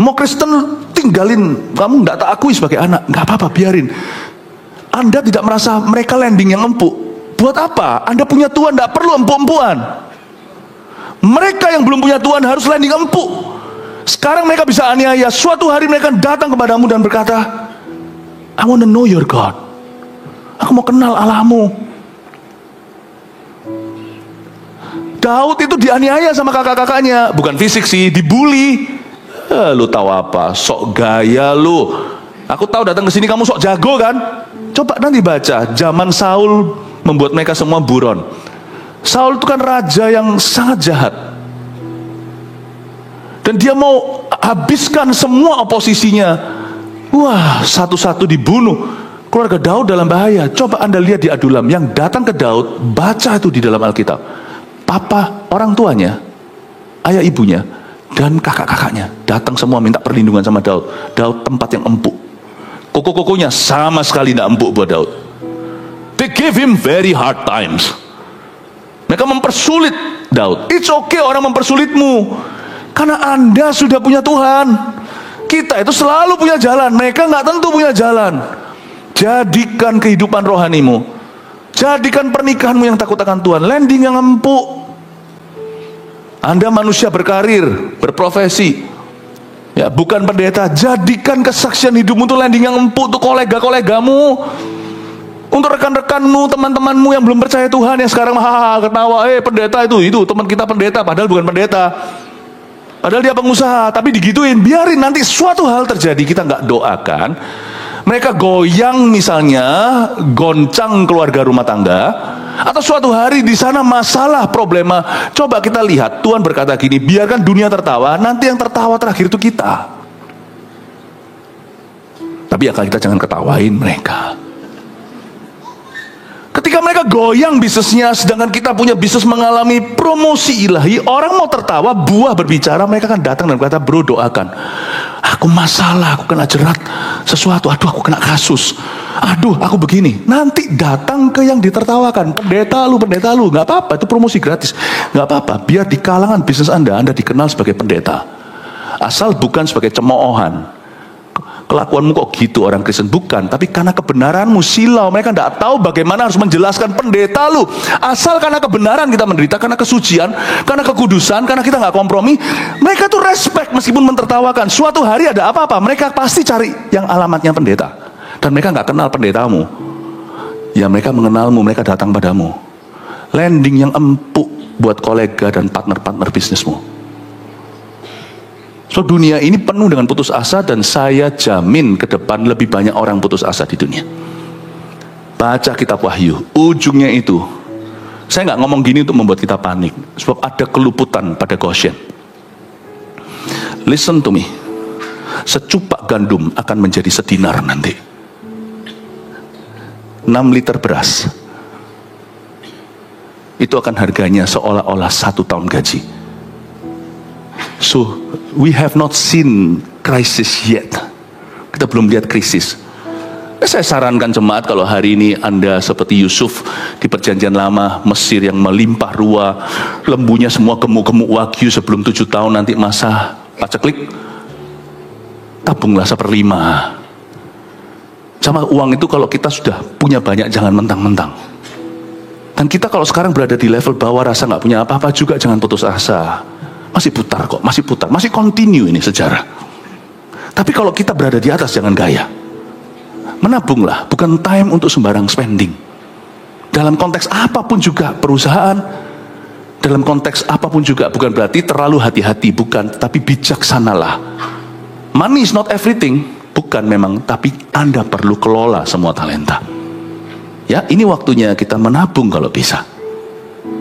Mau Kristen tinggalin, kamu gak tak akui sebagai anak, gak apa-apa, biarin. Anda tidak merasa mereka landing yang empuk. Buat apa? Anda punya Tuhan, gak perlu empuk-empukan. Mereka yang belum punya Tuhan harus landing empuk. Sekarang mereka bisa aniaya. Suatu hari mereka datang kepadamu dan berkata, I want to know your God. Aku mau kenal Allahmu. Daud itu dianiaya sama kakak-kakaknya. Bukan fisik sih, dibully. Lu tahu apa? Sok gaya lu. Aku tahu datang ke sini kamu sok jago kan? Coba nanti baca. Zaman Saul membuat mereka semua buron. Saul itu kan raja yang sangat jahat. Dan dia mau habiskan semua oposisinya. Wah, satu-satu dibunuh. Keluarga Daud dalam bahaya. Coba Anda lihat di Adulam. Yang datang ke Daud, baca itu di dalam Alkitab. Papa, orang tuanya, ayah ibunya, dan kakak-kakaknya datang semua minta perlindungan sama Daud. Daud tempat yang empuk. Koko-kokonya sama sekali tidak empuk buat Daud. They gave him very hard times. Mereka mempersulit Daud. It's okay orang mempersulitmu, karena Anda sudah punya Tuhan. Kita itu selalu punya jalan, mereka nggak tentu punya jalan. Jadikan kehidupan rohanimu, jadikan pernikahanmu yang takut akan Tuhan landing yang empuk. Anda manusia berkarir, berprofesi, ya bukan pendeta. Jadikan kesaksian hidupmu itu landing yang empuk untuk kolega-kolegamu, untuk rekan-rekanmu, teman-temanmu yang belum percaya Tuhan, yang sekarang ketawa, pendeta itu teman kita pendeta, padahal bukan pendeta, padahal dia pengusaha, tapi digituin. Biarin nanti suatu hal terjadi, kita nggak doakan mereka goyang, misalnya goncang keluarga rumah tangga, atau suatu hari di sana masalah, problema. Coba kita lihat, Tuhan berkata gini, biarkan dunia tertawa, nanti yang tertawa terakhir itu kita. Tapi ya kita jangan ketawain mereka. Ketika mereka goyang bisnisnya, sedangkan kita punya bisnis mengalami promosi ilahi, orang mau tertawa, buah berbicara, mereka akan datang dan berkata, bro doakan. Aku masalah, aku kena jerat sesuatu, aduh aku kena kasus, aduh aku begini. Nanti datang ke yang ditertawakan, pendeta lu, gak apa-apa, itu promosi gratis. Gak apa-apa, biar di kalangan bisnis Anda dikenal sebagai pendeta. Asal bukan sebagai cemoohan. Kelakuanmu kok gitu orang Kristen, bukan, tapi karena kebenaranmu silau. Mereka tidak tahu bagaimana harus menjelaskan pendeta lu. Asal karena kebenaran kita menderita, karena kesucian, karena kekudusan, karena kita nggak kompromi. Mereka tuh respect meskipun mentertawakan. Suatu hari ada apa-apa, mereka pasti cari yang alamatnya pendeta. Dan mereka nggak kenal pendetamu. Ya mereka mengenalmu, mereka datang padamu. Landing yang empuk buat kolega dan partner-partner bisnismu. So dunia ini penuh dengan putus asa, dan saya jamin ke depan lebih banyak orang putus asa di dunia. Baca kitab Wahyu, ujungnya itu. Saya nggak ngomong gini untuk membuat kita panik, sebab ada keluputan pada Goshen. Listen to me. Secupak gandum akan menjadi sedinar nanti. 6 liter beras itu akan harganya seolah-olah 1 tahun gaji. So, we have not seen crisis yet. Kita belum lihat krisis. Saya sarankan jemaat, kalau hari ini Anda seperti Yusuf di perjanjian lama, Mesir yang melimpah ruah, lembunya semua gemuk-gemuk wagyu sebelum 7 tahun nanti masa paceklik, tabunglah 1/5. Sama uang itu kalau kita sudah punya banyak jangan mentang-mentang. Dan kita kalau sekarang berada di level bawah rasa nggak punya apa-apa juga jangan putus asa. Masih putar kok, masih putar, masih continue ini sejarah. Tapi kalau kita berada di atas jangan gaya. Menabunglah, bukan time untuk sembarang spending. Dalam konteks apapun juga perusahaan, dalam konteks apapun juga, bukan berarti terlalu hati-hati, bukan, tapi bijaksanalah. Money is not everything. Bukan memang, tapi Anda perlu kelola semua talenta. Ya, ini waktunya kita menabung kalau bisa.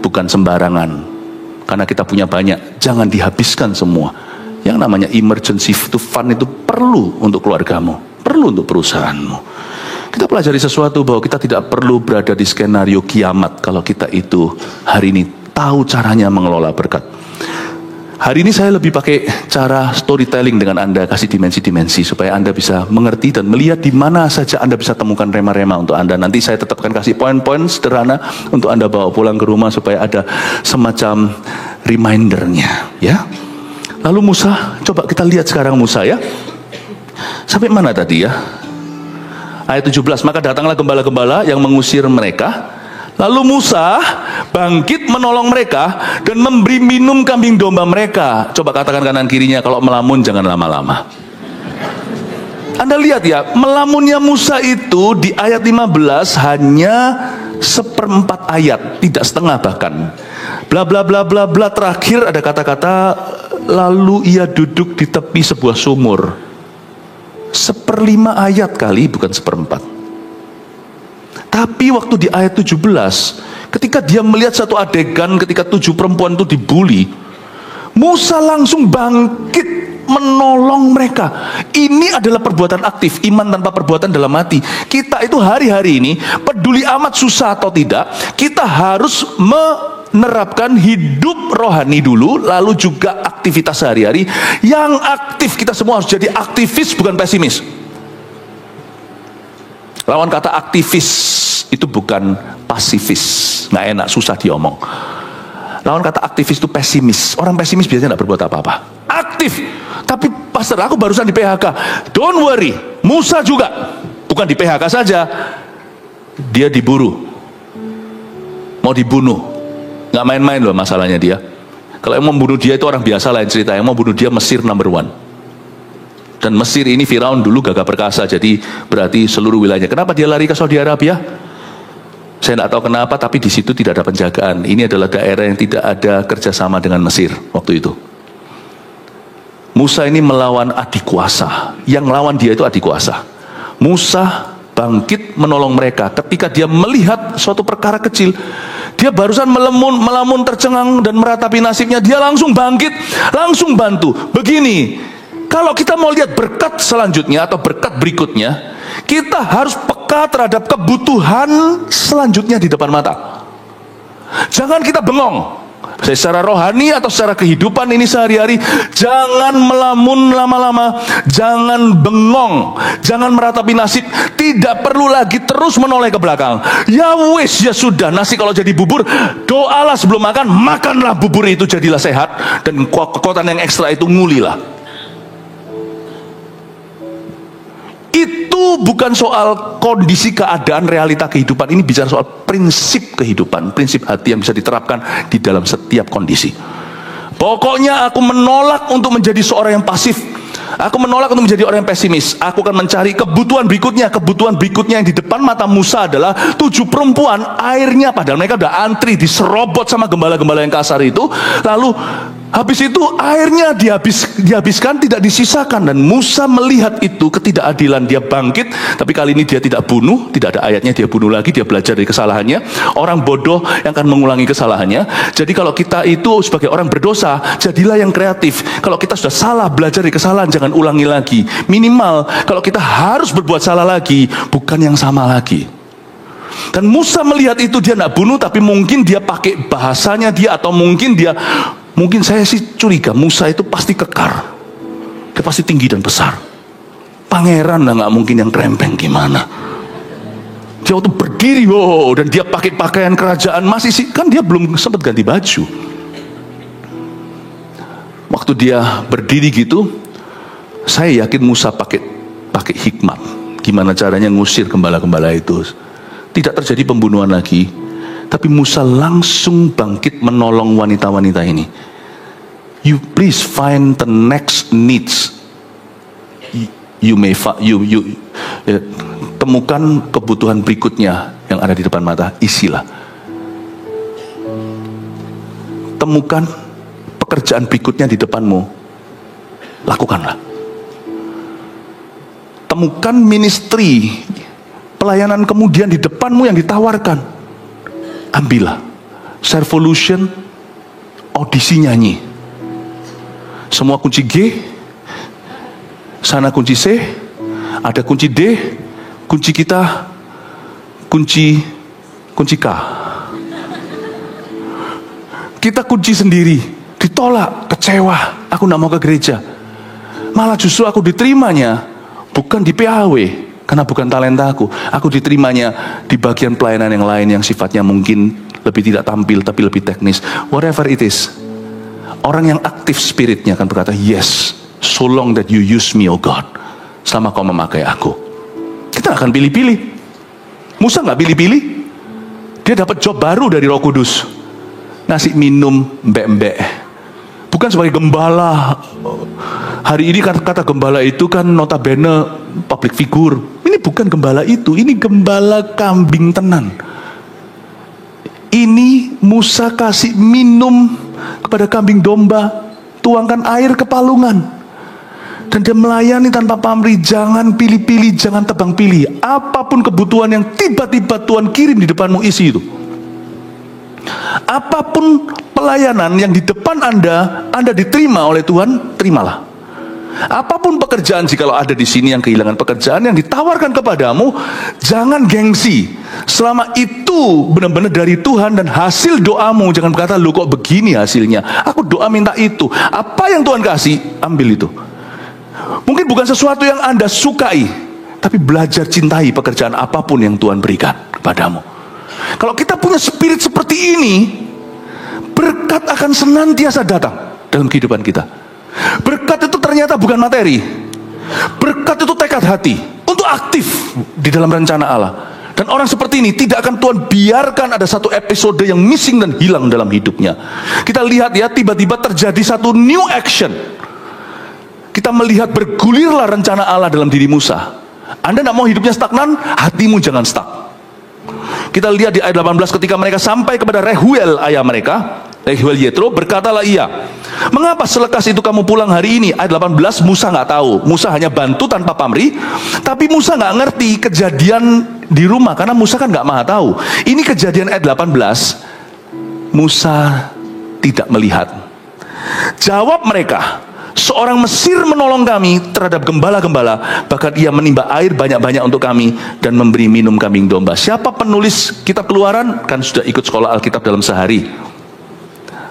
Bukan sembarangan. Karena kita punya banyak, jangan dihabiskan semua. Yang namanya emergency fund itu perlu untuk keluargamu, perlu untuk perusahaanmu. Kita pelajari sesuatu bahwa kita tidak perlu berada di skenario kiamat kalau kita itu hari ini tahu caranya mengelola berkat. Hari ini saya lebih pakai cara storytelling dengan Anda, kasih dimensi-dimensi supaya Anda bisa mengerti dan melihat di mana saja Anda bisa temukan rema-rema untuk Anda. Nanti saya tetapkan kasih poin-poin sederhana untuk Anda bawa pulang ke rumah supaya ada semacam remindernya, ya. Lalu Musa, coba kita lihat sekarang Musa ya. Sampai mana tadi ya? Ayat 17, maka datanglah gembala-gembala yang mengusir mereka. Lalu Musa bangkit menolong mereka dan memberi minum kambing domba mereka. Coba katakan kanan kirinya, kalau melamun jangan lama-lama. Anda lihat ya, melamunnya Musa itu di ayat 15 hanya 1/4 ayat, tidak setengah bahkan. Bla bla bla bla bla, terakhir ada kata-kata lalu ia duduk di tepi sebuah sumur. 1/5 ayat kali, bukan 1/4. Tapi waktu di ayat 17, ketika dia melihat satu adegan ketika 7 perempuan itu dibully, Musa langsung bangkit menolong mereka. Ini adalah perbuatan aktif, iman tanpa perbuatan dalam hati. Kita itu hari-hari ini, peduli amat susah atau tidak, kita harus menerapkan hidup rohani dulu, lalu juga aktivitas sehari-hari. Yang aktif, kita semua harus jadi aktivis, bukan pesimis. Lawan kata aktivis itu bukan pasifis, nggak enak, susah diomong. Lawan kata aktivis itu pesimis. Orang pesimis biasanya nggak berbuat apa-apa. Aktif, tapi pastor aku barusan di PHK. Don't worry, Musa juga bukan di PHK saja, dia diburu, mau dibunuh, nggak main-main loh masalahnya dia. Kalau yang membunuh dia itu orang biasa lain cerita, yang mau bunuh dia Mesir number 1. Dan Mesir ini Firaun dulu gagah perkasa, jadi berarti seluruh wilayahnya. Kenapa dia lari ke Saudi Arabia? Saya tidak tahu kenapa, tapi di situ tidak ada penjagaan. Ini adalah daerah yang tidak ada kerjasama dengan Mesir waktu itu. Musa ini melawan adik kuasa, yang melawan dia itu adik kuasa. Musa bangkit menolong mereka. Ketika dia melihat suatu perkara kecil, dia barusan melamun tercengang dan meratapi nasibnya, dia langsung bangkit, langsung bantu. Begini, kalau kita mau lihat berkat selanjutnya atau berkat berikutnya, kita harus peka terhadap kebutuhan selanjutnya di depan mata. Jangan kita bengong. Secara rohani atau secara kehidupan ini sehari-hari, jangan melamun lama-lama, jangan bengong, jangan meratapi nasib. Tidak perlu lagi terus menoleh ke belakang. Ya wis, ya sudah, nasi kalau jadi bubur, doalah sebelum makan, makanlah bubur itu jadilah sehat, dan kekuatan yang ekstra itu ngulilah. Itu bukan soal kondisi keadaan realita kehidupan, ini bicara soal prinsip kehidupan, prinsip hati yang bisa diterapkan di dalam setiap kondisi. Pokoknya aku menolak untuk menjadi seorang yang pasif. Aku menolak untuk menjadi orang yang pesimis. Aku akan mencari kebutuhan berikutnya. Kebutuhan berikutnya yang di depan mata Musa adalah 7 perempuan, airnya padahal mereka udah antri, diserobot sama gembala-gembala yang kasar itu. Lalu habis itu airnya dihabiskan, tidak disisakan. Dan Musa melihat itu ketidakadilan, dia bangkit. Tapi kali ini dia tidak bunuh, tidak ada ayatnya dia bunuh lagi, dia belajar dari kesalahannya. Orang bodoh yang akan mengulangi kesalahannya. Jadi kalau kita itu sebagai orang berdosa, jadilah yang kreatif. Kalau kita sudah salah, belajar dari kesalahan, jangan ulangi lagi. Minimal kalau kita harus berbuat salah lagi, bukan yang sama lagi. Dan Musa melihat itu, dia tidak bunuh, tapi mungkin dia pakai bahasanya dia, atau mungkin saya sih curiga Musa itu pasti kekar, dia pasti tinggi dan besar. Pangeran lah, nggak mungkin yang krempeng gimana. Dia waktu berdiri, dan dia pakai pakaian kerajaan, masih sih kan dia belum sempat ganti baju. Waktu dia berdiri gitu, saya yakin Musa pakai hikmat. gimana caranya ngusir gembala-gembala itu. Tidak terjadi pembunuhan lagi, tapi Musa langsung bangkit menolong wanita-wanita ini. You please find the next needs. Temukan kebutuhan berikutnya yang ada di depan mata, isilah. Temukan pekerjaan berikutnya di depanmu, lakukanlah. Temukan ministry, pelayanan kemudian di depanmu yang ditawarkan, ambillah. Servolution, audisi nyanyi, semua kunci G, sana kunci C, ada kunci D, kunci kita, kunci K. Kita kunci sendiri, ditolak, kecewa, aku gak mau ke gereja. Malah justru aku diterimanya bukan di PAW, karena bukan talenta aku diterimanya di bagian pelayanan yang lain yang sifatnya mungkin lebih tidak tampil tapi lebih teknis. Whatever it is, orang yang aktif spiritnya akan berkata, yes, so long that you use me, oh God, selama kau memakai aku. Kita akan pilih-pilih. Musa gak pilih-pilih, dia dapat job baru dari Roh Kudus, ngasih minum mbek-mbek, bukan sebagai gembala. Hari ini kata gembala itu kan notabene public figure. Ini bukan gembala itu, ini gembala kambing tenan. Ini Musa kasih minum kepada kambing domba, tuangkan air ke palungan, dan dia melayani tanpa pamrih. Jangan pilih-pilih, jangan tebang pilih. Apapun kebutuhan yang tiba-tiba Tuhan kirim di depanmu, isi itu. Apapun pelayanan yang di depan Anda diterima oleh Tuhan, terimalah. Apapun pekerjaan, jikalau ada di sini yang kehilangan pekerjaan yang ditawarkan kepadamu, jangan gengsi. Selama itu benar-benar dari Tuhan dan hasil doamu, jangan berkata, lu kok begini hasilnya, aku doa minta itu. Apa yang Tuhan kasih, ambil itu. Mungkin bukan sesuatu yang Anda sukai, tapi belajar cintai pekerjaan apapun yang Tuhan berikan kepadamu. Kalau kita punya spirit seperti ini, berkat akan senantiasa datang dalam kehidupan kita. Berkat itu ternyata bukan materi. Berkat itu tekad hati untuk aktif di dalam rencana Allah. Dan orang seperti ini tidak akan Tuhan biarkan ada satu episode yang missing dan hilang dalam hidupnya. Kita lihat ya, tiba-tiba terjadi satu new action. Kita melihat bergulirlah rencana Allah dalam diri Musa. Anda tidak mau hidupnya stagnan, hatimu jangan stuck. Kita lihat di ayat 18, ketika mereka sampai kepada Rehuel ayah mereka, Rehuel Yetro, berkatalah ia, mengapa selekas itu kamu pulang hari ini? Ayat 18, Musa nggak tahu. Musa hanya bantu tanpa pamrih, tapi Musa nggak ngerti kejadian di rumah, karena Musa kan nggak maha tahu. Ini kejadian ayat 18, Musa tidak melihat. Jawab mereka, seorang Mesir menolong kami terhadap gembala-gembala, bahkan ia menimba air banyak-banyak untuk kami dan memberi minum kambing domba. Siapa penulis kitab Keluaran? Kan sudah ikut sekolah Alkitab dalam sehari.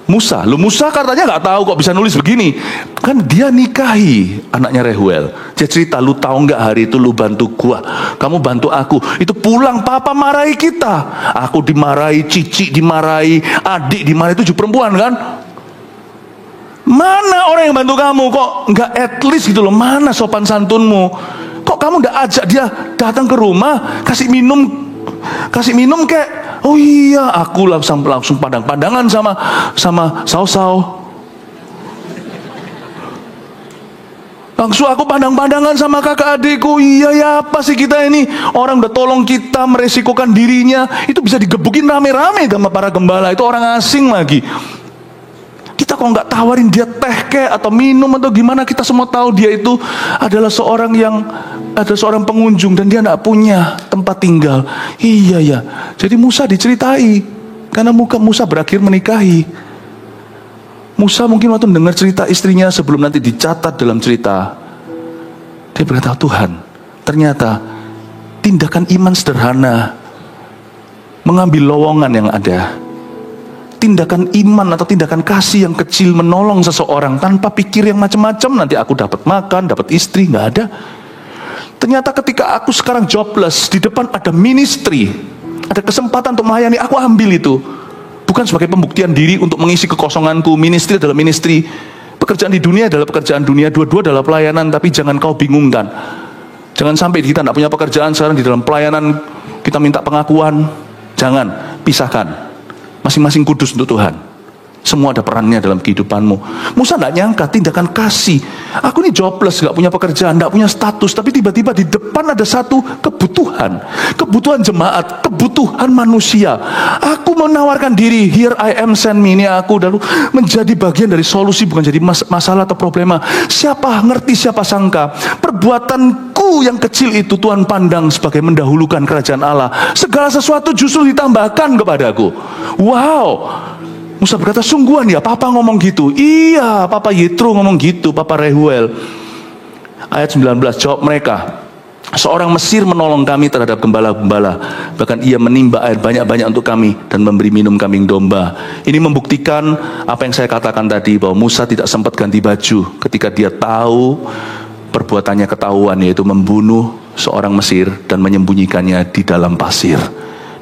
Musa. Musa katanya nggak tahu kok bisa nulis begini. Kan dia nikahi anaknya Rehuel. Dia cerita, lu tahu nggak hari itu lu bantu gua, kamu bantu aku. Itu pulang papa marahi kita. Aku dimarahi, cici dimarahi, adik dimarahi, 7 perempuan kan. Mana orang yang bantu kamu? Kok nggak at least gitu loh? Mana sopan santunmu? Kok kamu nggak ajak dia datang ke rumah, kasih minum kayak, oh iya, aku langsung pandang-pandangan sama Sausau. Langsung aku pandang-pandangan sama kakak adikku. Iya ya, apa sih kita ini? Orang udah tolong kita, meresikokan dirinya, itu bisa digebukin rame-rame sama para gembala. Itu orang asing lagi. Kita kok nggak tawarin dia teh kek atau minum atau gimana? Kita semua tahu dia itu adalah seorang pengunjung dan dia nggak punya tempat tinggal. Iya ya. Jadi Musa diceritai karena Musa berakhir menikahi. Musa mungkin waktu dengar cerita istrinya sebelum nanti dicatat dalam cerita, dia berkata, Tuhan, ternyata tindakan iman sederhana mengambil lowongan yang ada. Tindakan iman atau tindakan kasih yang kecil menolong seseorang tanpa pikir yang macam-macam, nanti aku dapat makan, dapat istri, nggak ada. Ternyata ketika aku sekarang jobless, di depan ada ministry, ada kesempatan untuk melayani, aku ambil itu. Bukan sebagai pembuktian diri untuk mengisi kekosonganku. Ministry adalah ministry, pekerjaan di dunia adalah pekerjaan dunia, dua-dua adalah pelayanan. Tapi jangan kau bingungkan, Jangan sampai kita tidak punya pekerjaan sekarang di dalam pelayanan kita minta pengakuan. Jangan, pisahkan. Masing-masing kudus untuk Tuhan. Semua ada perannya dalam kehidupanmu. Musa tidak nyangka tindakan kasih. Aku ini jobless, gak punya pekerjaan, gak punya status, tapi tiba-tiba di depan ada satu kebutuhan. Kebutuhan jemaat, kebutuhan manusia. Aku menawarkan diri, here I am, send me. Ini aku, lalu menjadi bagian dari solusi, bukan jadi masalah atau problema. Siapa ngerti, siapa sangka. Perbuatanku yang kecil itu Tuhan pandang sebagai mendahulukan kerajaan Allah. Segala sesuatu justru ditambahkan kepadaku. Wow. Musa berkata, sungguhan ya, Papa ngomong gitu. Iya, Papa Yitro ngomong gitu, Papa Rehuel. Ayat 19, jawab mereka, seorang Mesir menolong kami terhadap gembala-gembala. Bahkan ia menimba air banyak-banyak untuk kami dan memberi minum kambing domba. Ini membuktikan apa yang saya katakan tadi, bahwa Musa tidak sempat ganti baju ketika dia tahu perbuatannya ketahuan, yaitu membunuh seorang Mesir dan menyembunyikannya di dalam pasir.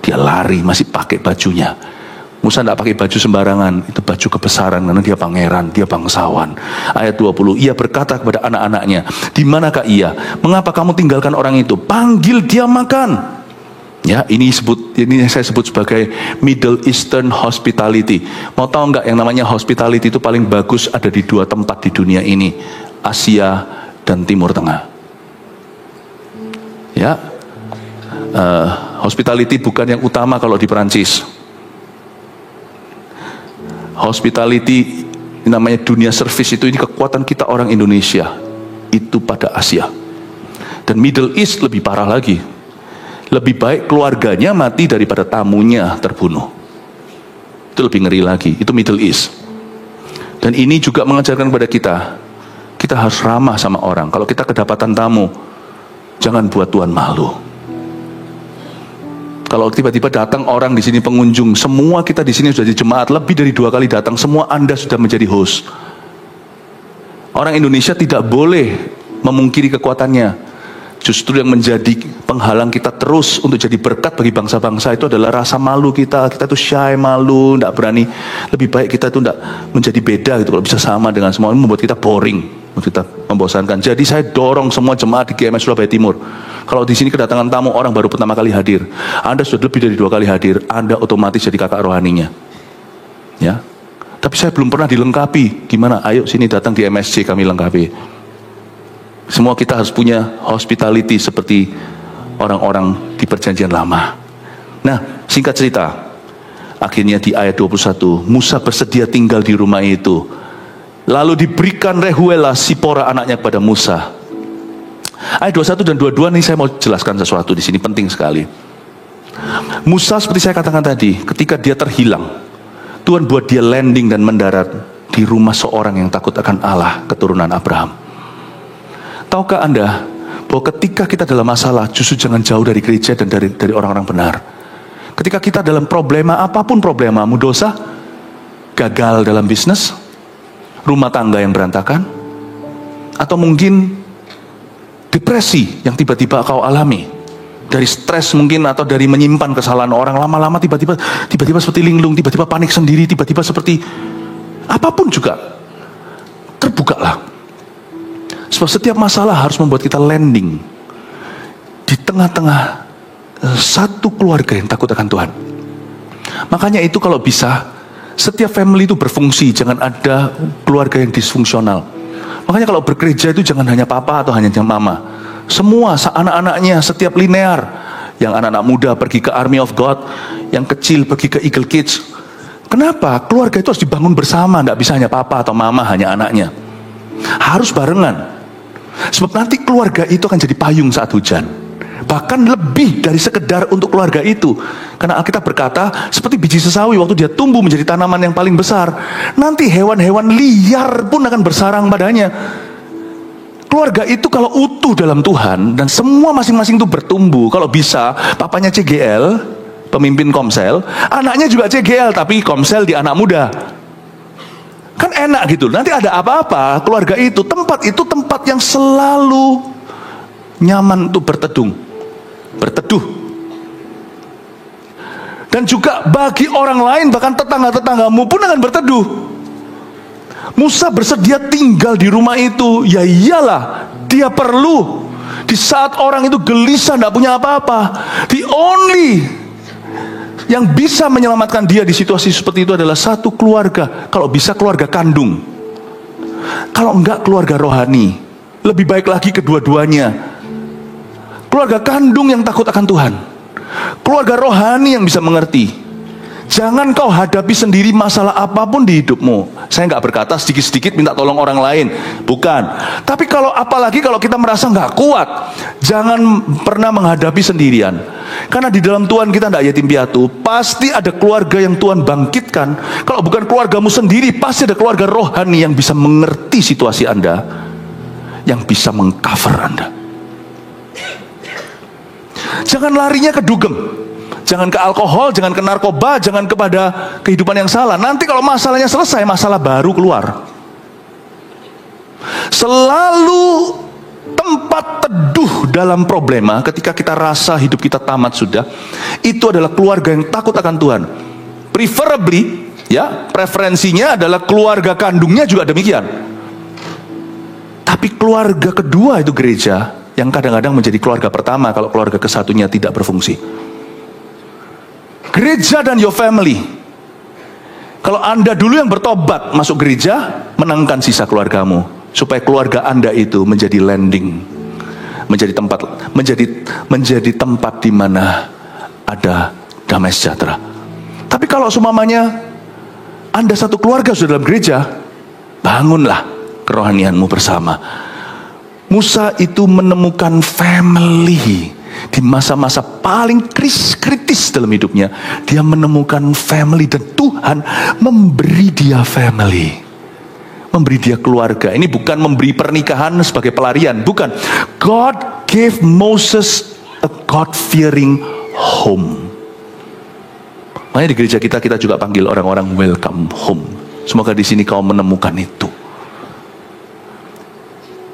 Dia lari masih pakai bajunya. Musa tidak pakai baju sembarangan, itu baju kebesaran karena dia pangeran, dia bangsawan. Ayat 20, ia berkata kepada anak-anaknya, di manakah ia? Mengapa kamu tinggalkan orang itu? Panggil dia makan. Ya, ini saya sebut sebagai Middle Eastern Hospitality. Mau tahu nggak yang namanya hospitality itu paling bagus ada di 2 tempat di dunia ini, Asia dan Timur Tengah. Ya, hospitality bukan yang utama kalau di Perancis. Hospitality, namanya dunia service itu, ini kekuatan kita orang Indonesia. Itu pada Asia. Dan Middle East lebih parah lagi. Lebih baik keluarganya mati daripada tamunya terbunuh. Itu lebih ngeri lagi. Itu Middle East. Dan ini juga mengajarkan kepada kita harus ramah sama orang. Kalau kita kedapatan tamu, jangan buat Tuhan malu. Kalau tiba-tiba datang orang di sini pengunjung, semua kita di sini sudah di jemaat lebih dari 2 kali datang, semua Anda sudah menjadi host. Orang Indonesia tidak boleh memungkiri kekuatannya. Justru yang menjadi penghalang kita terus untuk jadi berkat bagi bangsa-bangsa itu adalah rasa malu kita. Kita tuh shy, malu, tidak berani. Lebih baik kita tuh tidak menjadi beda gitu. Kalau bisa sama dengan semua, ini membuat kita boring, membuat kita membosankan. Jadi saya dorong semua jemaat di GMS Surabaya Timur. Kalau di sini kedatangan tamu, orang baru pertama kali hadir, Anda sudah lebih dari 2 kali hadir, Anda otomatis jadi kakak rohaninya. Ya. Tapi saya belum pernah dilengkapi. Gimana? Ayo sini datang di MSC, kami lengkapi. Semua kita harus punya hospitality seperti orang-orang di perjanjian lama. Nah, singkat cerita, akhirnya di ayat 21, Musa bersedia tinggal di rumah itu. Lalu diberikan Rehuela Sipora anaknya kepada Musa. Ayat 21 dan 22 ini saya mau jelaskan sesuatu di sini, penting sekali. Musa seperti saya katakan tadi, ketika dia terhilang, Tuhan buat dia landing dan mendarat di rumah seorang yang takut akan Allah, keturunan Abraham. Tahukah Anda bahwa ketika kita dalam masalah, justru jangan jauh dari gereja dan dari orang-orang benar. Ketika kita dalam problema, apapun problemamu, dosa, gagal dalam bisnis, rumah tangga yang berantakan, atau mungkin depresi yang tiba-tiba kau alami, dari stres mungkin, atau dari menyimpan kesalahan orang, lama-lama tiba-tiba seperti linglung, tiba-tiba panik sendiri, tiba-tiba seperti apapun juga, terbukalah. Sebab setiap masalah harus membuat kita landing di tengah-tengah satu keluarga yang takut akan Tuhan. Makanya itu kalau bisa, setiap family itu berfungsi, jangan ada keluarga yang disfungsional. Makanya kalau bergereja itu jangan hanya papa atau hanya mama. Semua anak-anaknya setiap linear. Yang anak-anak muda pergi ke Army of God, yang kecil pergi ke Eagle Kids. Kenapa? Keluarga itu harus dibangun bersama, tidak bisa hanya papa atau mama, hanya anaknya. Harus barengan. Sebab nanti keluarga itu akan jadi payung saat hujan. Bahkan lebih dari sekedar untuk keluarga itu. Karena Alkitab berkata, seperti biji sesawi waktu dia tumbuh menjadi tanaman yang paling besar, nanti hewan-hewan liar pun akan bersarang padanya. Keluarga itu kalau utuh dalam Tuhan, dan semua masing-masing itu bertumbuh. Kalau bisa, papanya CGL, pemimpin Komsel, anaknya juga CGL, tapi Komsel di anak muda. Kan enak gitu. Nanti ada apa-apa, keluarga itu tempat yang selalu nyaman untuk berteduh. Dan juga bagi orang lain, bahkan tetangga-tetanggamu pun akan berteduh. Musa bersedia tinggal di rumah itu. Ya iyalah, dia perlu Di saat orang itu gelisah, tidak punya apa-apa, the only yang bisa menyelamatkan dia di situasi seperti itu adalah satu keluarga. Kalau bisa keluarga kandung, kalau enggak keluarga rohani. Lebih baik lagi kedua-duanya. Keluarga kandung yang takut akan Tuhan, keluarga rohani yang bisa mengerti. Jangan kau hadapi sendiri masalah apapun di hidupmu. Saya nggak berkata sedikit-sedikit minta tolong orang lain, bukan. Tapi apalagi kalau kita merasa nggak kuat, jangan pernah menghadapi sendirian. Karena di dalam Tuhan kita tidak yatim piatu. Pasti ada keluarga yang Tuhan bangkitkan. Kalau bukan keluargamu sendiri, pasti ada keluarga rohani yang bisa mengerti situasi Anda, yang bisa mengcover Anda. Jangan larinya ke dugem. Jangan ke alkohol, jangan ke narkoba, jangan kepada kehidupan yang salah. Nanti kalau masalahnya selesai, masalah baru keluar. Selalu tempat teduh dalam problema ketika kita rasa hidup kita tamat sudah, itu adalah keluarga yang takut akan Tuhan. Preferably, ya, preferensinya adalah keluarga kandungnya juga demikian. Tapi keluarga kedua itu gereja, yang kadang-kadang menjadi keluarga pertama kalau keluarga kesatunya tidak berfungsi. Gereja dan your family. Kalau Anda dulu yang bertobat masuk gereja, menangkan sisa keluargamu, supaya keluarga Anda itu menjadi landing, menjadi tempat di mana ada damai sejahtera. Tapi kalau seumpamanya Anda satu keluarga sudah dalam gereja, bangunlah kerohanianmu bersama. Musa itu menemukan family. Di masa-masa paling kritis dalam hidupnya, dia menemukan family, dan Tuhan memberi dia family, memberi dia keluarga. Ini bukan memberi pernikahan sebagai pelarian, bukan. God gave Moses a God-fearing home. Makanya di gereja kita juga panggil orang-orang welcome home. Semoga di sini kau menemukan itu.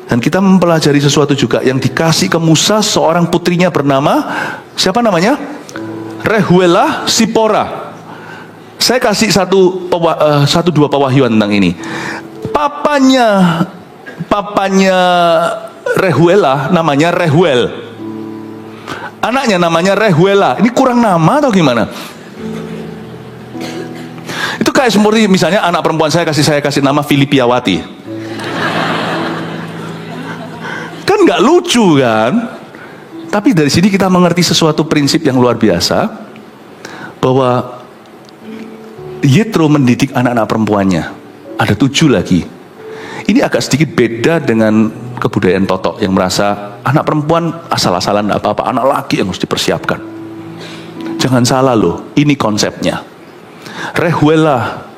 Dan kita mempelajari sesuatu juga yang dikasih ke Musa, seorang putrinya bernama, siapa namanya? Rehuela Sipora. Saya kasih satu dua pewahyuan tentang ini. Papanya Rehuela namanya Rehuel. Anaknya namanya Rehuela. Ini kurang nama atau gimana? Itu kayak seperti misalnya anak perempuan saya kasih nama Filipiawati. Kan nggak lucu kan? Tapi dari sini kita mengerti sesuatu prinsip yang luar biasa, bahwa Yetro mendidik anak-anak perempuannya. Ada 7 lagi. Ini agak sedikit beda dengan kebudayaan Totok yang merasa anak perempuan asal-asalan, apa-apa, anak laki yang harus dipersiapkan. Jangan salah loh, ini konsepnya. Rehuela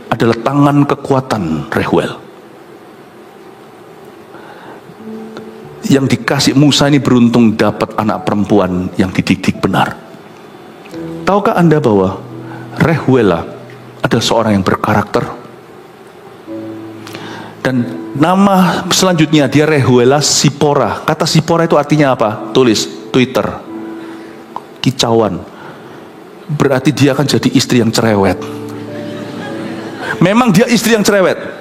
adalah tangan kekuatan Rehuel. Yang dikasih Musa ini beruntung dapat anak perempuan yang dididik benar. Tahukah Anda bahwa Rehuela adalah seorang yang berkarakter? Dan nama selanjutnya dia Rehuela Sipora. Kata Sipora itu artinya apa? Tulis Twitter. Kicauan. Berarti dia akan jadi istri yang cerewet. Memang dia istri yang cerewet.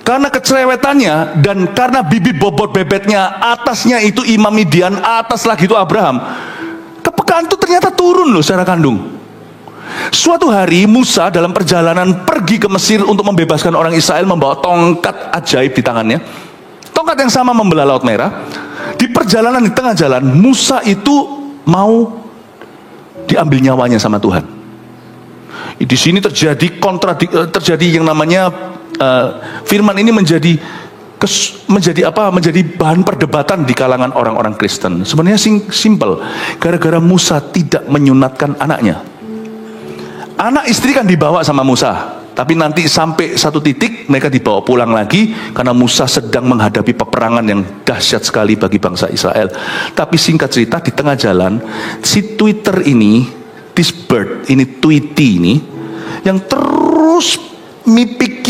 Karena kecerewetannya dan karena bibit bobot bebetnya, atasnya itu Imam Midian, atas lagi itu Abraham. Kepekaan itu ternyata turun loh secara kandung. Suatu hari Musa dalam perjalanan pergi ke Mesir untuk membebaskan orang Israel, membawa tongkat ajaib di tangannya. Tongkat yang sama membelah Laut Merah. Di perjalanan di tengah jalan, Musa itu mau diambil nyawanya sama Tuhan. Di sini terjadi yang namanya firman ini menjadi bahan perdebatan di kalangan orang-orang Kristen. Sebenarnya simple, gara-gara Musa tidak menyunatkan anaknya. Anak istri kan dibawa sama Musa, tapi nanti sampai satu titik mereka dibawa pulang lagi karena Musa sedang menghadapi peperangan yang dahsyat sekali bagi bangsa Israel. Tapi singkat cerita, di tengah jalan si Twitter ini, this bird ini, Tweety ini, yang terus mipik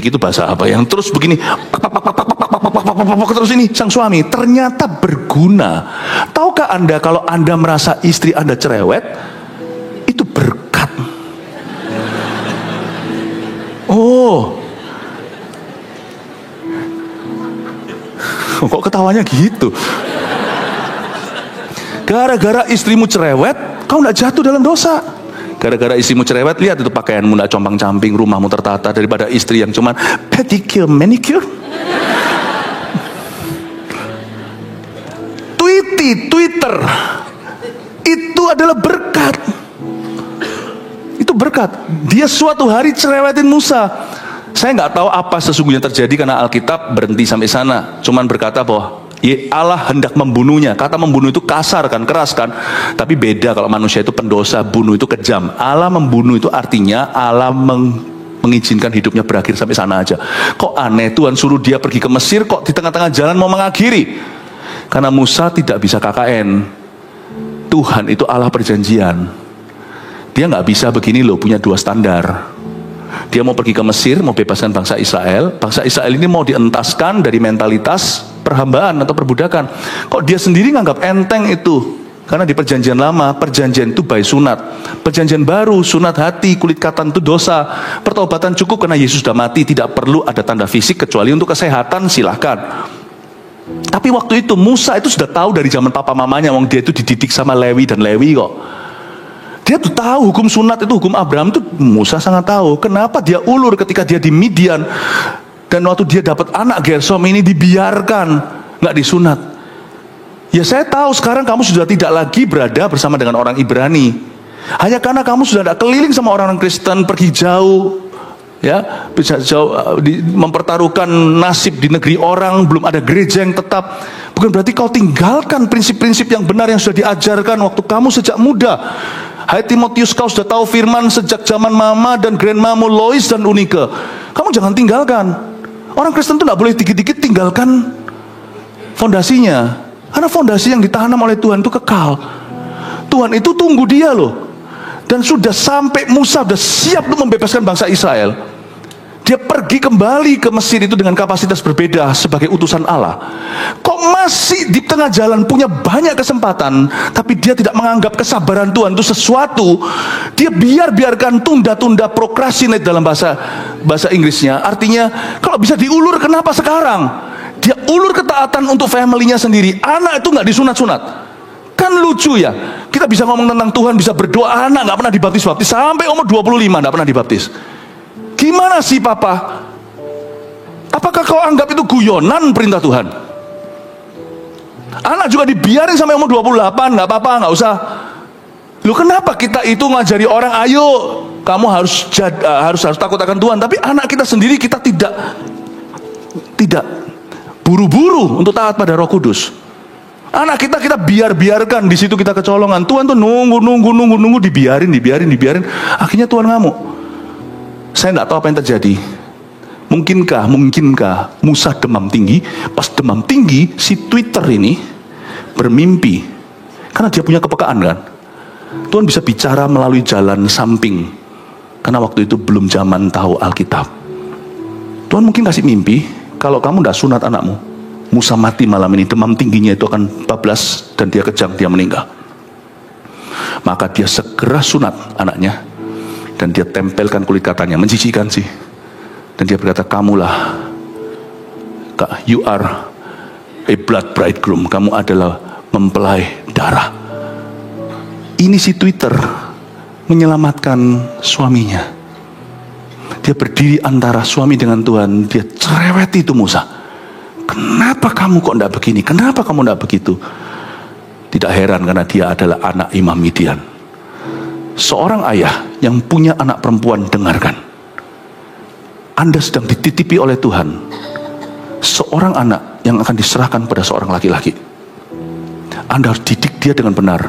itu bahasa apa, yang terus begini terus, ini sang suami ternyata berguna. Tahukah Anda kalau Anda merasa istri Anda cerewet, itu berkat. Kok ketawanya gitu? Gara-gara istrimu cerewet, kau tidak jatuh dalam dosa. Gara-gara istrimu cerewet, lihat itu pakaianmu tidak compang-camping, rumahmu tertata, daripada istri yang cuman pedicure, manicure. Twitter itu adalah berkat. Itu berkat. Dia suatu hari cerewetin Musa. Saya nggak tahu apa sesungguhnya terjadi karena Alkitab berhenti sampai sana. Cuman berkata bahwa Allah hendak membunuhnya. Kata membunuh itu kasar kan, keras kan. Tapi beda kalau manusia itu pendosa, bunuh itu kejam. Allah membunuh itu artinya Allah mengizinkan hidupnya berakhir sampai sana aja. Kok aneh, Tuhan suruh dia pergi ke Mesir, kok di tengah-tengah jalan mau mengakhiri? Karena Musa tidak bisa KKN. Tuhan itu Allah perjanjian. Dia nggak bisa begini loh, punya dua standar. Dia mau pergi ke Mesir, mau bebaskan bangsa Israel. Bangsa Israel ini mau dientaskan dari mentalitas perhambaan atau perbudakan. Kok dia sendiri nganggap enteng itu? Karena di perjanjian lama, perjanjian itu by sunat. Perjanjian baru, sunat hati, kulit katan itu dosa. Pertobatan cukup karena Yesus sudah mati, tidak perlu ada tanda fisik kecuali untuk kesehatan, silahkan. Tapi waktu itu Musa itu sudah tahu dari zaman papa mamanya, wong dia itu dididik sama Lewi dan Lewi kok. Dia tuh tahu hukum sunat itu, hukum Abraham itu Musa sangat tahu. Kenapa dia ulur ketika dia di Midian dan waktu dia dapat anak Gersom ini dibiarkan, nggak disunat. Ya saya tahu sekarang kamu sudah tidak lagi berada bersama dengan orang Ibrani. Hanya karena kamu sudah tidak keliling sama orang-orang Kristen, pergi jauh, ya, bisa jauh mempertaruhkan nasib di negeri orang, belum ada gereja yang tetap. Bukan berarti kau tinggalkan prinsip-prinsip yang benar yang sudah diajarkan waktu kamu sejak muda. Hai Timotius, kau sudah tahu firman sejak zaman mama dan grandmamu Lois dan Unike. Kamu jangan tinggalkan. Orang Kristen itu tidak boleh dikit-dikit tinggalkan fondasinya. Karena fondasi yang ditanam oleh Tuhan itu kekal. Tuhan itu tunggu dia loh. Dan sudah sampai Musa sudah siap untuk membebaskan bangsa Israel. Dia pergi kembali ke Mesir itu dengan kapasitas berbeda sebagai utusan Allah. Kok masih di tengah jalan punya banyak kesempatan, tapi dia tidak menganggap kesabaran Tuhan itu sesuatu. Dia biarkan tunda-tunda, procrastinate dalam bahasa Inggrisnya. Artinya kalau bisa diulur, kenapa sekarang? Dia ulur ketaatan untuk family-nya sendiri. Anak itu nggak disunat-sunat. Kan lucu ya. Kita bisa ngomong tentang Tuhan, bisa berdoa, anak nggak pernah dibaptis-baptis sampai umur 25 nggak pernah dibaptis. Gimana sih papa? Apakah kau anggap itu guyonan perintah Tuhan? Anak juga dibiarin sampai umur 28, nggak apa-apa, nggak usah. Loh kenapa kita itu ngajari orang, ayo kamu harus takut akan Tuhan, tapi anak kita sendiri kita tidak buru-buru untuk taat pada Roh Kudus. Anak kita biarkan di situ, kita kecolongan. Tuhan tuh nunggu dibiarin. Akhirnya Tuhan ngamuk. Saya tidak tahu apa yang terjadi. Mungkinkah Musa demam tinggi? Pas demam tinggi, si Twitter ini bermimpi. Karena dia punya kepekaan kan. Tuhan bisa bicara melalui jalan samping. Karena waktu itu belum zaman tahu Alkitab. Tuhan mungkin kasih mimpi, kalau kamu tidak sunat anakmu, Musa mati malam ini, demam tingginya itu akan bablas dan dia kejang, dia meninggal. Maka dia segera sunat anaknya dan dia tempelkan kulit katanya, menjijikan sih. Dan dia berkata, kamulah, you are a blood bridegroom, kamu adalah mempelai darah. Ini si Twitter menyelamatkan suaminya. Dia berdiri antara suami dengan Tuhan, dia cereweti itu Musa. Kenapa kamu kok tidak begini? Kenapa kamu tidak begitu? Tidak heran karena dia adalah anak Imam Midian. Seorang ayah yang punya anak perempuan, dengarkan. Anda sedang dititipi oleh Tuhan seorang anak yang akan diserahkan pada seorang laki-laki. Anda harus didik dia dengan benar,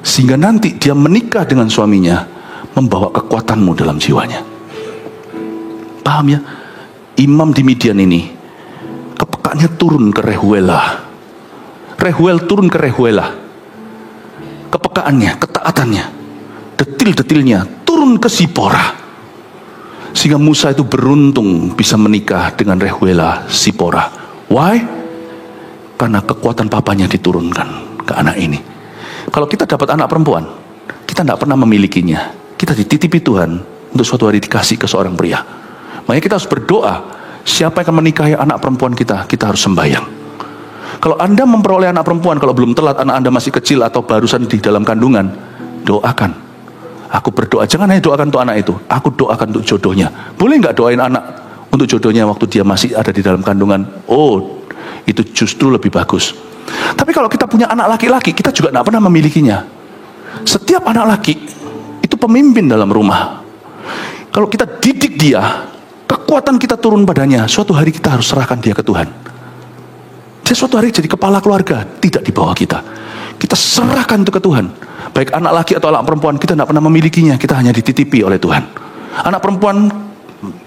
sehingga nanti dia menikah dengan suaminya, membawa kekuatanmu dalam jiwanya. Paham ya? Imam di Midian ini kepekaannya turun ke Rehuela. Rehuel turun ke Rehuela. Kepekaannya, ketaatannya, detil-detilnya turun ke Sipora. Sehingga Musa itu beruntung bisa menikah dengan Rehuela Sipora. Why? Karena kekuatan papanya diturunkan ke anak ini. Kalau kita dapat anak perempuan, kita tidak pernah memilikinya. Kita dititipi Tuhan untuk suatu hari dikasih ke seorang pria. Makanya kita harus berdoa, siapa yang akan menikahi anak perempuan kita, kita harus sembahyang. Kalau Anda memperoleh anak perempuan, kalau belum telat, anak Anda masih kecil atau barusan di dalam kandungan, doakan. Aku berdoa, jangan hanya doakan untuk anak itu, aku doakan untuk jodohnya. Boleh nggak doain anak untuk jodohnya waktu dia masih ada di dalam kandungan? Oh, itu justru lebih bagus. Tapi kalau kita punya anak laki-laki, kita juga tidak pernah memilikinya. Setiap anak laki itu pemimpin dalam rumah. Kalau kita didik dia, kekuatan kita turun padanya. Suatu hari kita harus serahkan dia ke Tuhan. Dia suatu hari jadi kepala keluarga, tidak di bawah kita. Kita serahkan itu ke Tuhan. Baik anak laki atau anak perempuan, kita tidak pernah memilikinya, kita hanya dititipi oleh Tuhan. Anak perempuan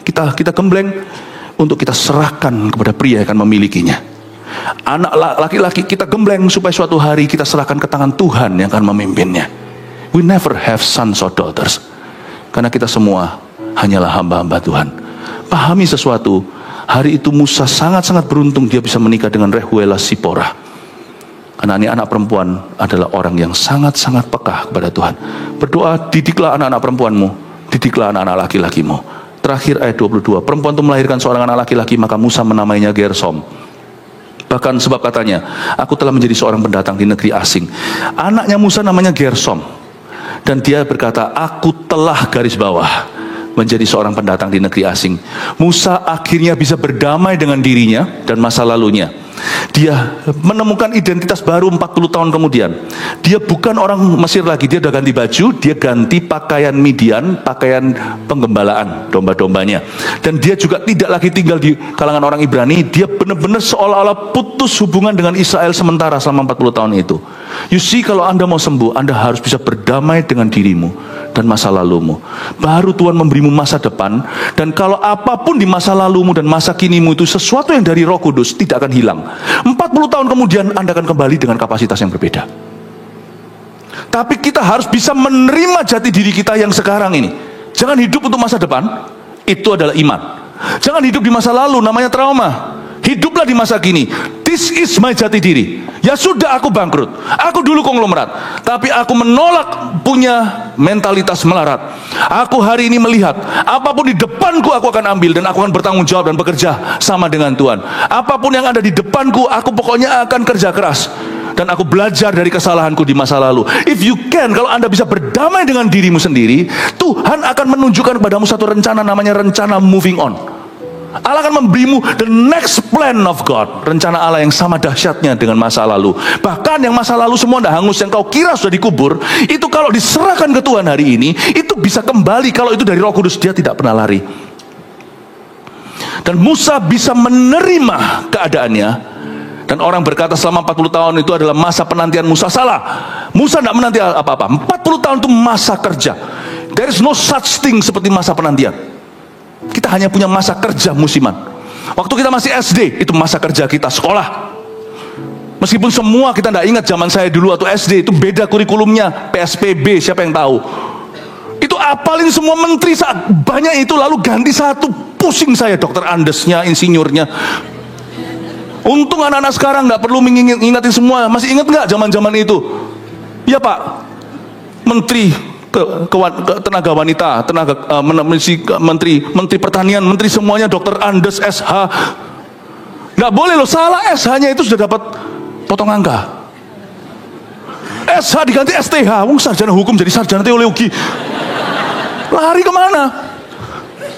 kita gembleng untuk kita serahkan kepada pria yang akan memilikinya. Anak laki-laki kita gembleng supaya suatu hari kita serahkan ke tangan Tuhan yang akan memimpinnya. We never have sons or daughters, karena kita semua hanyalah hamba-hamba Tuhan. Pahami sesuatu, hari itu Musa sangat-sangat beruntung dia bisa menikah dengan Rehuela Sipora. Karena ini anak perempuan adalah orang yang sangat-sangat peka kepada Tuhan. Berdoa, didiklah anak-anak perempuanmu, didiklah anak-anak laki-lakimu. Terakhir ayat 22, perempuan itu melahirkan seorang anak laki-laki, maka Musa menamainya Gersom. Bahkan sebab katanya, aku telah menjadi seorang pendatang di negeri asing. Anaknya Musa namanya Gersom. Dan dia berkata, aku telah garis bawah menjadi seorang pendatang di negeri asing. Musa akhirnya bisa berdamai dengan dirinya dan masa lalunya. Dia menemukan identitas baru 40 tahun kemudian. Dia bukan orang Mesir lagi, dia udah ganti baju, dia ganti pakaian Midian, pakaian penggembalaan domba-dombanya. Dan dia juga tidak lagi tinggal di kalangan orang Ibrani, dia benar-benar seolah-olah putus hubungan dengan Israel sementara selama 40 tahun itu. You see, kalau Anda mau sembuh, Anda harus bisa berdamai dengan dirimu dan masa lalumu. Baru Tuhan memberimu masa depan. Dan kalau apapun di masa lalumu dan masa kinimu itu sesuatu yang dari Roh Kudus, tidak akan hilang. 40 tahun kemudian Anda akan kembali dengan kapasitas yang berbeda. Tapi kita harus bisa menerima jati diri kita yang sekarang ini. Jangan hidup untuk masa depan, itu adalah iman. Jangan hidup di masa lalu, namanya trauma. Hiduplah di masa kini. This is my jati diri. Ya sudah, aku bangkrut, aku dulu konglomerat, tapi aku menolak punya mentalitas melarat. Aku hari ini melihat apapun di depanku aku akan ambil, dan aku akan bertanggung jawab dan bekerja sama dengan Tuhan. Apapun yang ada di depanku, aku pokoknya akan kerja keras. Dan aku belajar dari kesalahanku di masa lalu. If you can, kalau Anda bisa berdamai dengan dirimu sendiri, Tuhan akan menunjukkan kepadamu satu rencana, namanya rencana moving on. Allah akan memberimu the next plan of God. Rencana Allah yang sama dahsyatnya dengan masa lalu. Bahkan yang masa lalu semua dah hangus, yang kau kira sudah dikubur, itu kalau diserahkan ke Tuhan hari ini, itu bisa kembali. Kalau itu dari Roh Kudus, dia tidak pernah lari. Dan Musa bisa menerima keadaannya. Dan orang berkata selama 40 tahun itu adalah masa penantian Musa. Salah. Musa tidak menanti apa-apa. 40 tahun itu masa kerja. There is no such thing seperti masa penantian. Kita hanya punya masa kerja musiman. Waktu kita masih SD, itu masa kerja kita, sekolah. Meskipun semua kita tidak ingat zaman saya dulu atau SD, itu beda kurikulumnya, PSPB, siapa yang tahu. Itu apalin semua menteri saat banyak itu, lalu ganti satu, pusing saya, dokter Andesnya, insinyurnya. Untung anak-anak sekarang tidak perlu mengingatin semua. Masih ingat nggak zaman-zaman itu? Ya Pak, menteri tenaga wanita, menteri pertanian, menteri semuanya dokter Andes SH. Nggak boleh loh, salah, SH-nya itu sudah dapat potong angka. SH diganti STH, sarjana hukum jadi sarjana teologi. Lari kemana?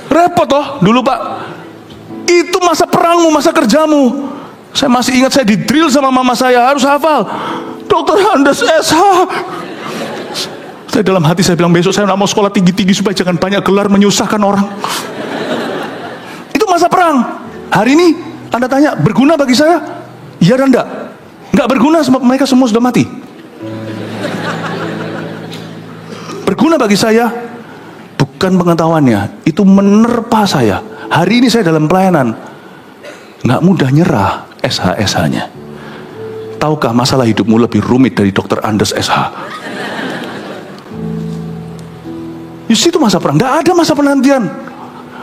Repot toh dulu Pak. Itu masa perangmu, masa kerjamu. Saya masih ingat, saya didrill sama mama saya, harus hafal dokter Andes SH. Saya dalam hati saya bilang, besok saya nggak mau sekolah tinggi-tinggi supaya jangan banyak gelar menyusahkan orang. Itu masa perang. Hari ini Anda tanya, berguna bagi saya? Iya dan enggak? Enggak berguna, sebab mereka semua sudah mati. Berguna bagi saya bukan pengetahuannya, itu menerpa saya. Hari ini saya dalam pelayanan, nggak mudah nyerah SH-SH-nya. Tahukah masalah hidupmu lebih rumit dari dokter Andes SH? Itu masa perang, tidak ada masa penantian.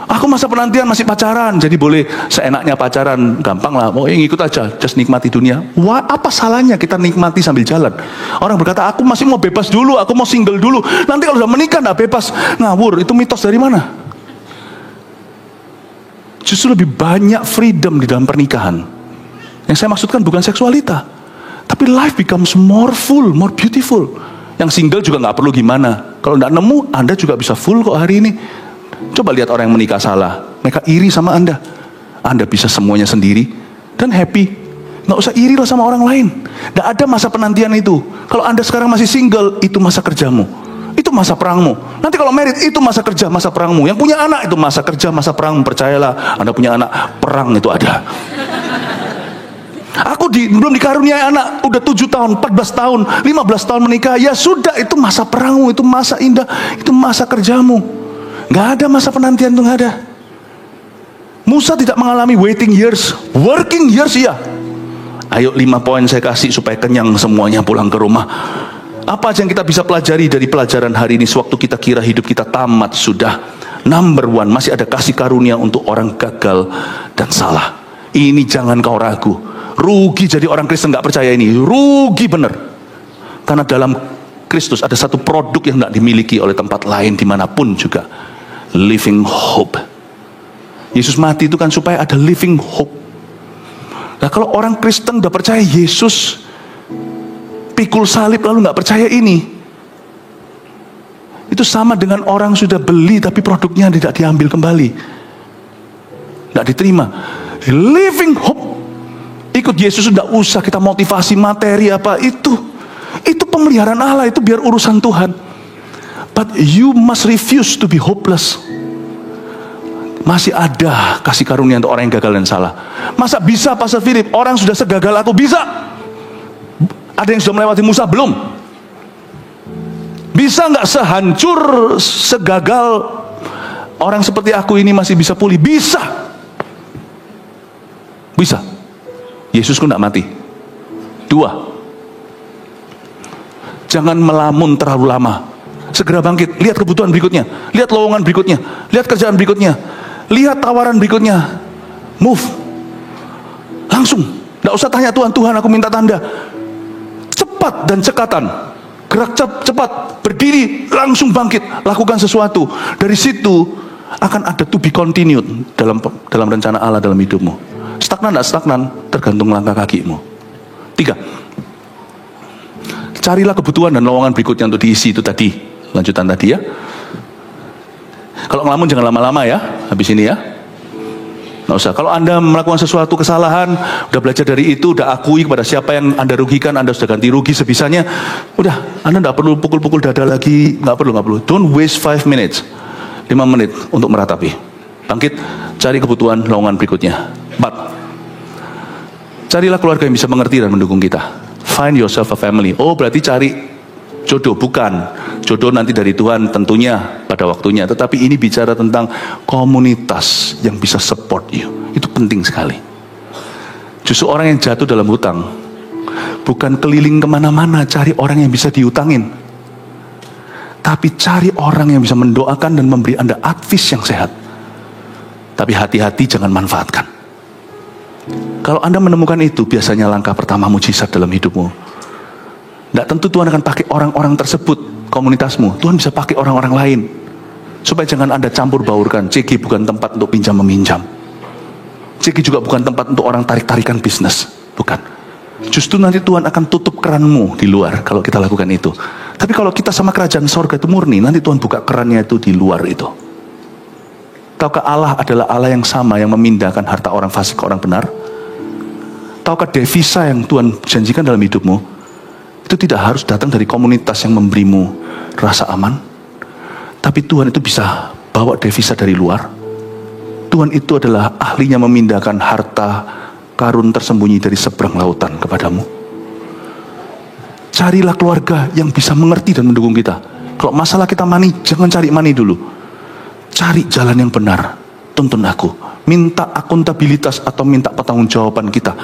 Aku masa penantian masih pacaran, jadi boleh seenaknya pacaran, gampang lah, mau ikut aja, just nikmati dunia. Wah, apa salahnya kita nikmati sambil jalan? Orang berkata, aku masih mau bebas dulu, aku mau single dulu, nanti kalau sudah menikah tidak bebas. Ngawur, itu mitos dari mana? Justru lebih banyak freedom di dalam pernikahan. Yang saya maksudkan bukan seksualita, tapi life becomes more full, more beautiful. Yang single juga nggak perlu gimana. Kalau nggak nemu, Anda juga bisa full kok hari ini. Coba lihat orang yang menikah salah, mereka iri sama Anda. Anda bisa semuanya sendiri dan happy. Nggak usah iri lah sama orang lain. Nggak ada masa penantian itu. Kalau Anda sekarang masih single, itu masa kerjamu, itu masa perangmu. Nanti kalau married, itu masa kerja, masa perangmu. Yang punya anak, itu masa kerja, masa perangmu. Percayalah, Anda punya anak, perang itu ada. Aku belum dikaruniai anak, udah 7 tahun, 14 tahun, 15 tahun menikah. Ya sudah, itu masa perangmu, itu masa indah, itu masa kerjamu. Gak ada masa penantian, itu gak ada. Musa tidak mengalami waiting years, working years ya. Ayo 5 poin saya kasih supaya kenyang semuanya pulang ke rumah. Apa aja yang kita bisa pelajari dari pelajaran hari ini sewaktu kita kira hidup kita tamat sudah? Number 1, masih ada kasih karunia untuk orang gagal dan salah. Ini jangan kau ragu. Rugi jadi orang Kristen gak percaya ini, rugi bener. Karena dalam Kristus ada satu produk yang tidak dimiliki oleh tempat lain dimanapun juga. Living hope. Yesus mati itu kan supaya ada living hope. Nah kalau orang Kristen udah percaya Yesus pikul salib lalu gak percaya ini, itu sama dengan orang sudah beli tapi produknya tidak diambil kembali, gak diterima. Living hope. Ikut Yesus sudah usah kita motivasi materi apa itu pemeliharaan Allah, itu biar urusan Tuhan. But you must refuse to be hopeless. Masih ada kasih karunia untuk orang yang gagal dan salah. Masa bisa Pastor Philip, orang sudah segagal aku bisa? Ada yang sudah melewati Musa belum? Bisa nggak sehancur segagal orang seperti aku ini masih bisa pulih? Bisa. Bisa. Yesus pun tidak mati. 2, jangan melamun terlalu lama. Segera bangkit. Lihat kebutuhan berikutnya, lihat lowongan berikutnya, lihat kerjaan berikutnya, lihat tawaran berikutnya. Move. Langsung. Tidak usah tanya Tuhan, aku minta tanda. Cepat dan cekatan. Gerak cepat, berdiri, langsung bangkit, lakukan sesuatu. Dari situ akan ada to be continued dalam rencana Allah dalam hidupmu. Stagnan tidak stagnan, tergantung langkah kakimu. 3, carilah kebutuhan dan lowongan berikutnya untuk diisi. Itu tadi, lanjutan tadi ya. Kalau ngelamun jangan lama-lama ya, habis ini ya. Nggak usah. Kalau Anda melakukan sesuatu kesalahan, udah belajar dari itu, udah akui kepada siapa yang Anda rugikan, Anda sudah ganti rugi sebisanya, udah, Anda nggak perlu pukul-pukul dada lagi, nggak perlu. Don't waste 5 minutes, 5 menit untuk meratapi. Bangkit, cari kebutuhan lowongan berikutnya. 4, carilah keluarga yang bisa mengerti dan mendukung kita. Find yourself a family. Oh berarti cari jodoh? Bukan. Jodoh nanti dari Tuhan tentunya pada waktunya. Tetapi ini bicara tentang komunitas yang bisa support you. Itu penting sekali. Justru orang yang jatuh dalam hutang bukan keliling kemana-mana cari orang yang bisa diutangin, tapi cari orang yang bisa mendoakan dan memberi Anda advice yang sehat. Tapi hati-hati jangan manfaatkan. Kalau Anda menemukan itu, biasanya langkah pertama mujizat dalam hidupmu. Tidak tentu Tuhan akan pakai orang-orang tersebut, komunitasmu. Tuhan bisa pakai orang-orang lain. Supaya jangan Anda campur baurkan. CG bukan tempat untuk pinjam-meminjam. CG juga bukan tempat untuk orang tarik-tarikan bisnis. Bukan. Justru nanti Tuhan akan tutup keranmu di luar kalau kita lakukan itu. Tapi kalau kita sama kerajaan sorga itu murni, nanti Tuhan buka kerannya itu di luar itu. Tahukah Allah adalah Allah yang sama yang memindahkan harta orang fasik ke orang benar? Tahukah devisa yang Tuhan janjikan dalam hidupmu itu tidak harus datang dari komunitas yang memberimu rasa aman, tapi Tuhan itu bisa bawa devisa dari luar. Tuhan itu adalah ahlinya memindahkan harta karun tersembunyi dari seberang lautan kepadamu. Carilah keluarga yang bisa mengerti dan mendukung kita. Kalau masalah kita money, jangan cari money dulu. Cari jalan yang benar. Tuntun aku. Minta akuntabilitas atau minta pertanggungjawaban kita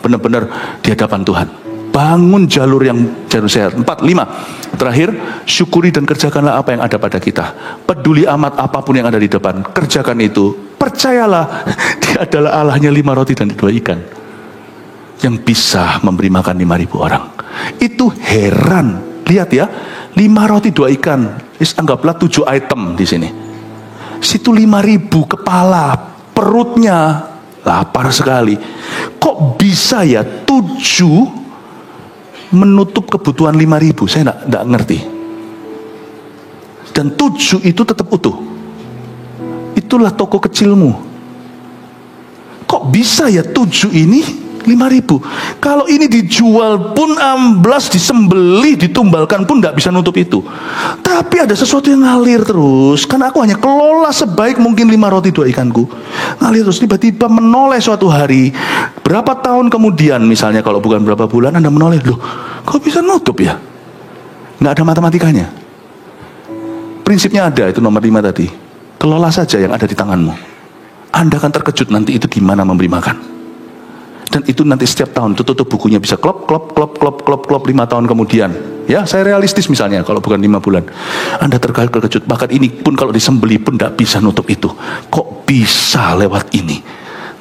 benar-benar di hadapan Tuhan. Bangun jalur sehat. 4, 5. Terakhir, syukuri dan kerjakanlah apa yang ada pada kita. Peduli amat apapun yang ada di depan. Kerjakan itu. Percayalah, Dia adalah Allahnya 5 roti dan 2 ikan. Yang bisa memberi makan 5.000 orang. Itu heran. Lihat ya, 5 roti 2 ikan. Anggaplah 7 item di sini. Situ 5.000 kepala, perutnya lapar sekali. Kok bisa ya 7 menutup kebutuhan 5.000? Saya enggak ngerti. Dan 7 itu tetap utuh. Itulah toko kecilmu. Kok bisa ya 7 ini 5.000? Kalau ini dijual pun amblas, disembelih, ditumbalkan pun nggak bisa nutup itu. Tapi ada sesuatu yang ngalir terus. Karena aku hanya kelola sebaik mungkin 5 roti 2 ikanku. Ngalir terus, tiba-tiba menoleh suatu hari. Berapa tahun kemudian, misalnya kalau bukan berapa bulan, Anda menoleh, loh kok bisa nutup ya? Nggak ada matematikanya. Prinsipnya ada, itu nomor 5 tadi. Kelola saja yang ada di tanganmu. Anda akan terkejut nanti itu gimana memberi makan. Dan itu nanti setiap tahun tutup bukunya bisa klop 5 tahun kemudian. Ya, saya realistis misalnya kalau bukan 5 bulan. Anda terkejut, bahkan ini pun kalau disembeli pun tidak bisa nutup itu. Kok bisa lewat ini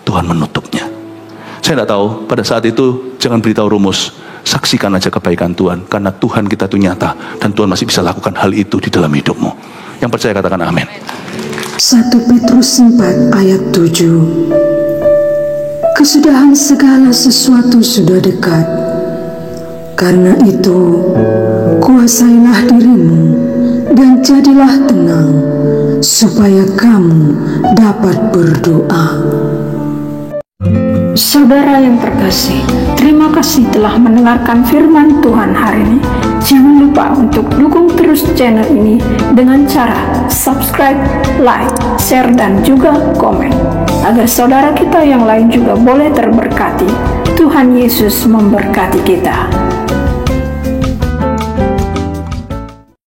Tuhan menutupnya? Saya tidak tahu, pada saat itu jangan beritahu rumus. Saksikan aja kebaikan Tuhan, karena Tuhan kita itu nyata dan Tuhan masih bisa lakukan hal itu di dalam hidupmu. Yang percaya katakan amin. 1 Petrus 4 ayat 7. Kesudahan segala sesuatu sudah dekat. Karena itu, kuasailah dirimu dan jadilah tenang, supaya kamu dapat berdoa. Saudara yang terkasih, terima kasih telah mendengarkan firman Tuhan hari ini. Jangan lupa untuk dukung terus channel ini dengan cara subscribe, like, share, dan juga komen, agar saudara kita yang lain juga boleh terberkati. Tuhan Yesus memberkati kita.